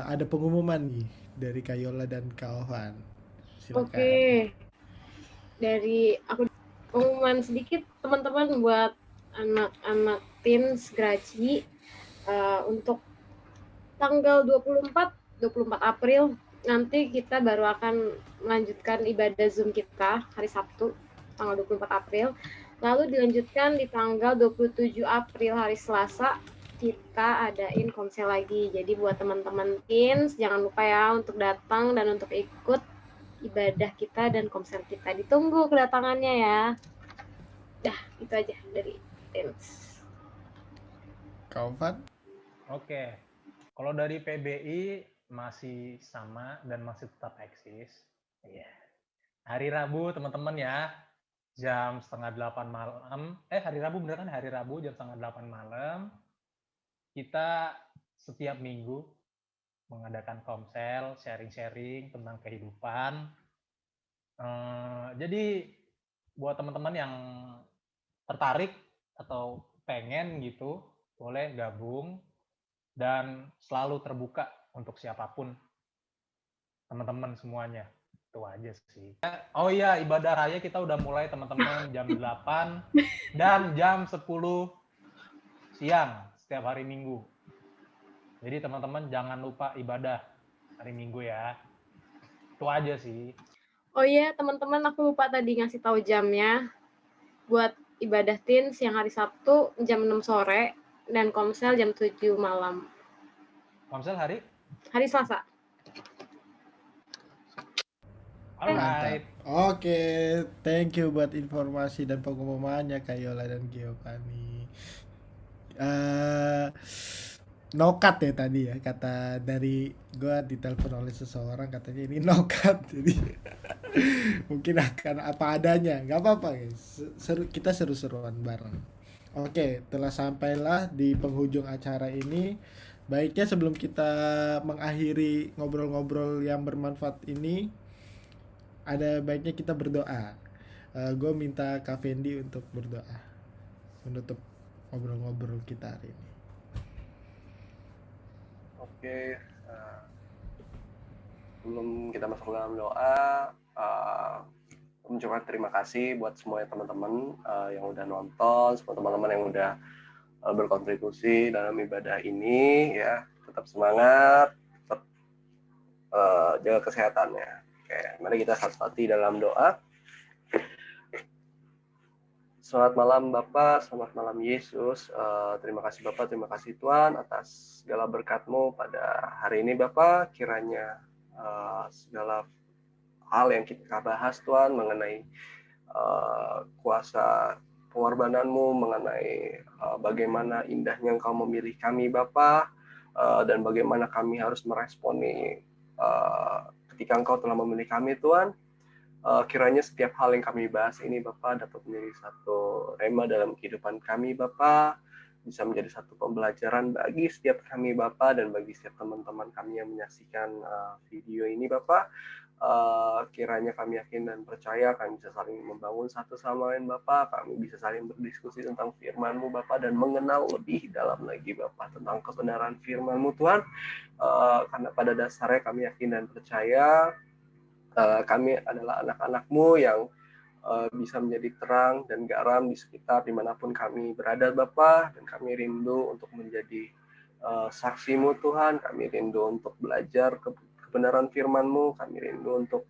ada pengumuman nih dari Kayola dan Kaovan. Silakan. Oke. Dari aku pengumuman sedikit teman-teman buat anak-anak teens Graci, untuk tanggal 24 April nanti kita baru akan melanjutkan ibadah Zoom kita hari Sabtu tanggal 24 April. Lalu dilanjutkan di tanggal 27 April hari Selasa kita adain komsel lagi. Jadi buat teman-teman teens jangan lupa ya untuk datang dan untuk ikut ibadah kita dan komsel kita. Ditunggu kedatangannya ya. Dah, itu aja dari teens. Kaovan? Oke. Kalau dari PBI masih sama dan masih tetap eksis. Iya. Hari Rabu teman-teman ya, jam 7:30 malam. Hari Rabu bener kan? Hari Rabu jam 7:30 malam. Kita setiap minggu mengadakan komsel, sharing-sharing tentang kehidupan. Jadi buat teman-teman yang tertarik atau pengen gitu, boleh gabung. Dan selalu terbuka untuk siapapun, teman-teman semuanya. Itu aja sih. Oh iya, ibadah raya kita udah mulai teman-teman jam 8 dan jam 10 siang setiap hari Minggu. Jadi teman-teman jangan lupa ibadah hari Minggu ya. Itu aja sih. Oh iya teman-teman, aku lupa tadi ngasih tahu jamnya. Buat ibadah teens yang hari Sabtu jam 6 sore dan komsel jam 7 malam. Komsel hari Selasa. Alright. Oke, thank you buat informasi dan pengumumannya Kayola dan Giovanni. No cut ya tadi ya, kata dari gua ditelepon oleh seseorang, katanya ini no cut, jadi mungkin akan apa adanya, nggak apa-apa guys. Kita seru-seruan bareng. Oke, telah sampailah di penghujung acara ini baiknya sebelum kita mengakhiri ngobrol-ngobrol yang bermanfaat ini, ada baiknya kita berdoa. Gue minta Kak Fendi untuk berdoa menutup ngobrol-ngobrol kita hari ini. Oke, sebelum kita masuk ke dalam doa, mengucapkan terima kasih buat semua teman-teman yang udah nonton, semua teman-teman yang udah berkontribusi dalam ibadah ini, ya. Tetap semangat, tetap jaga kesehatannya. Oke, mari kita satu-satu dalam doa. Selamat malam Bapak, selamat malam Yesus. Terima kasih Bapak, terima kasih Tuhan atas segala berkat-Mu pada hari ini Bapak. Kiranya segala hal yang kita bahas Tuhan mengenai kuasa pengorbanan-Mu, mengenai bagaimana indahnya Engkau memilih kami Bapak, dan bagaimana kami harus meresponi ketika Engkau telah memilih kami Tuhan. Kiranya setiap hal yang kami bahas ini Bapak dapat menjadi satu rema dalam kehidupan kami Bapak, bisa menjadi satu pembelajaran bagi setiap kami Bapak dan bagi setiap teman-teman kami yang menyaksikan video ini Bapak. Kiranya kami yakin dan percaya kami bisa saling membangun satu sama lain Bapak, kami bisa saling berdiskusi tentang firman-Mu Bapak dan mengenal lebih dalam lagi Bapak tentang kebenaran firman-Mu Tuhan. Karena pada dasarnya kami yakin dan percaya kami adalah anak-anak-Mu yang bisa menjadi terang dan garam di sekitar dimanapun kami berada Bapa, dan kami rindu untuk menjadi saksi-Mu Tuhan, kami rindu untuk belajar kebenaran firman-Mu, kami rindu untuk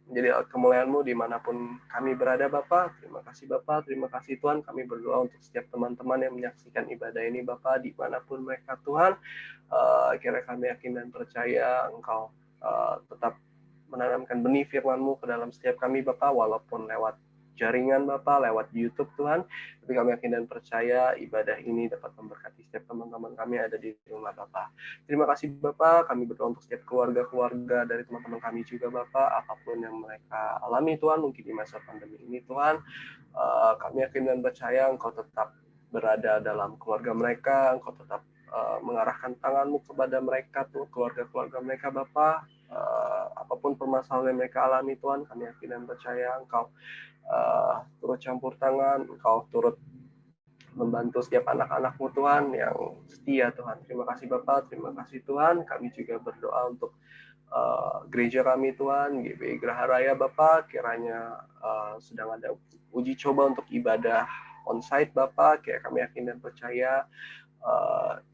menjadi alat kemuliaan-Mu dimanapun kami berada Bapa. Terima kasih Bapa, terima kasih Tuhan, kami berdoa untuk setiap teman-teman yang menyaksikan ibadah ini Bapa, dimanapun mereka Tuhan. Kira kami yakin dan percaya Engkau tetap menanamkan benih firman-Mu ke dalam setiap kami Bapak, walaupun lewat jaringan Bapak, lewat YouTube Tuhan, tapi kami yakin dan percaya ibadah ini dapat memberkati setiap teman-teman kami yang ada di rumah Bapak. Terima kasih Bapak, kami berdoa untuk setiap keluarga-keluarga dari teman-teman kami juga Bapak, apapun yang mereka alami Tuhan, mungkin di masa pandemi ini Tuhan, kami yakin dan percaya Engkau tetap berada dalam keluarga mereka, Engkau tetap mengarahkan tangan-Mu kepada mereka tuh, keluarga-keluarga mereka Bapa, apapun permasalahan yang mereka alami Tuhan, kami yakin dan percaya Engkau turut campur tangan, Engkau turut membantu setiap anak-anak-Mu Tuhan yang setia Tuhan. Terima kasih Bapak, terima kasih Tuhan. Kami juga berdoa untuk gereja kami Tuhan, GBI Geraha Raya Bapak, kiranya sedang ada uji coba untuk ibadah onsite Bapak, kayak kami yakin dan percaya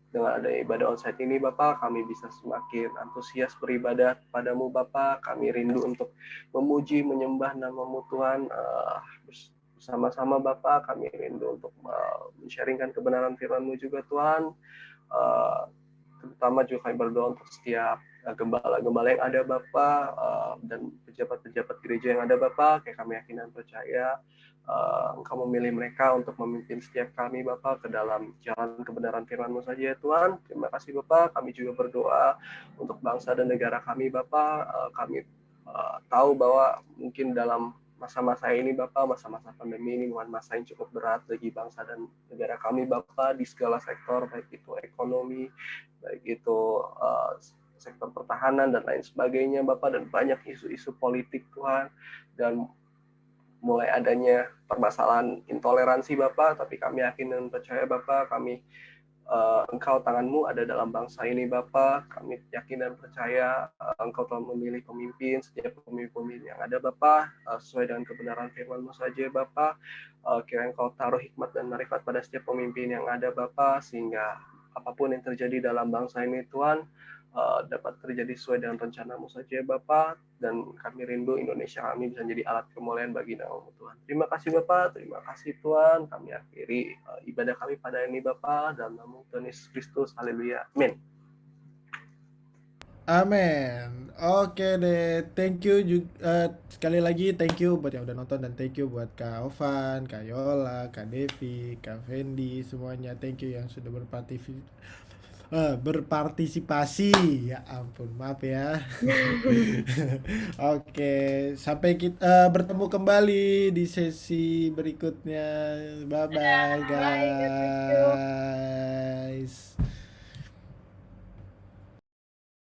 dengan ada ibadah onsite ini Bapak, kami bisa semakin antusias beribadah padamu Bapak. Kami rindu untuk memuji, menyembah nama-Mu Tuhan bersama-sama Bapak. Kami rindu untuk men-sharingkan kebenaran firman-Mu juga Tuhan. Terutama juga kami berdoa untuk setiap gembala-gembala yang ada Bapak, dan pejabat-pejabat gereja yang ada Bapak. Kayak kami yakin dan percaya Engkau memilih mereka untuk memimpin setiap kami Bapak ke dalam jalan kebenaran firman-Mu saja ya Tuhan. Terima kasih Bapak. Kami juga berdoa untuk bangsa dan negara kami Bapak. Kami tahu bahwa mungkin dalam masa-masa ini Bapak, masa-masa pandemi ini bukan masa yang cukup berat bagi bangsa dan negara kami Bapak di segala sektor, baik itu ekonomi, baik itu sektor pertahanan dan lain sebagainya Bapak, dan banyak isu-isu politik Tuhan, dan mulai adanya permasalahan intoleransi Bapak, tapi kami yakin dan percaya Bapak, Engkau tangan-Mu ada dalam bangsa ini Bapak. Kami yakin dan percaya Engkau telah memilih pemimpin, setiap pemimpin yang ada Bapak, sesuai dengan kebenaran firman-Mu saja Bapak. Kiranya Engkau taruh hikmat dan marifat pada setiap pemimpin yang ada Bapak, sehingga apapun yang terjadi dalam bangsa ini Tuhan, dapat terjadi sesuai dengan rencana-Mu saja Bapak, dan kami rindu Indonesia kami bisa menjadi alat kemuliaan bagi nama-Mu Tuhan. Terima kasih Bapak, terima kasih Tuhan. Kami akhiri ibadah kami pada ini Bapak, dalam nama Tuhan Yesus Kristus. Haleluya. Amin. Amin. Oke deh, thank you juga, sekali lagi thank you buat yang udah nonton, dan thank you buat Kak Ovan, Kak Yola, Kak Devi, Kak Fendi, semuanya thank you yang sudah berpartisipasi. Ya ampun, maaf ya. Oke, sampai kita bertemu kembali di sesi berikutnya. Bye bye Bye, thank you. guys.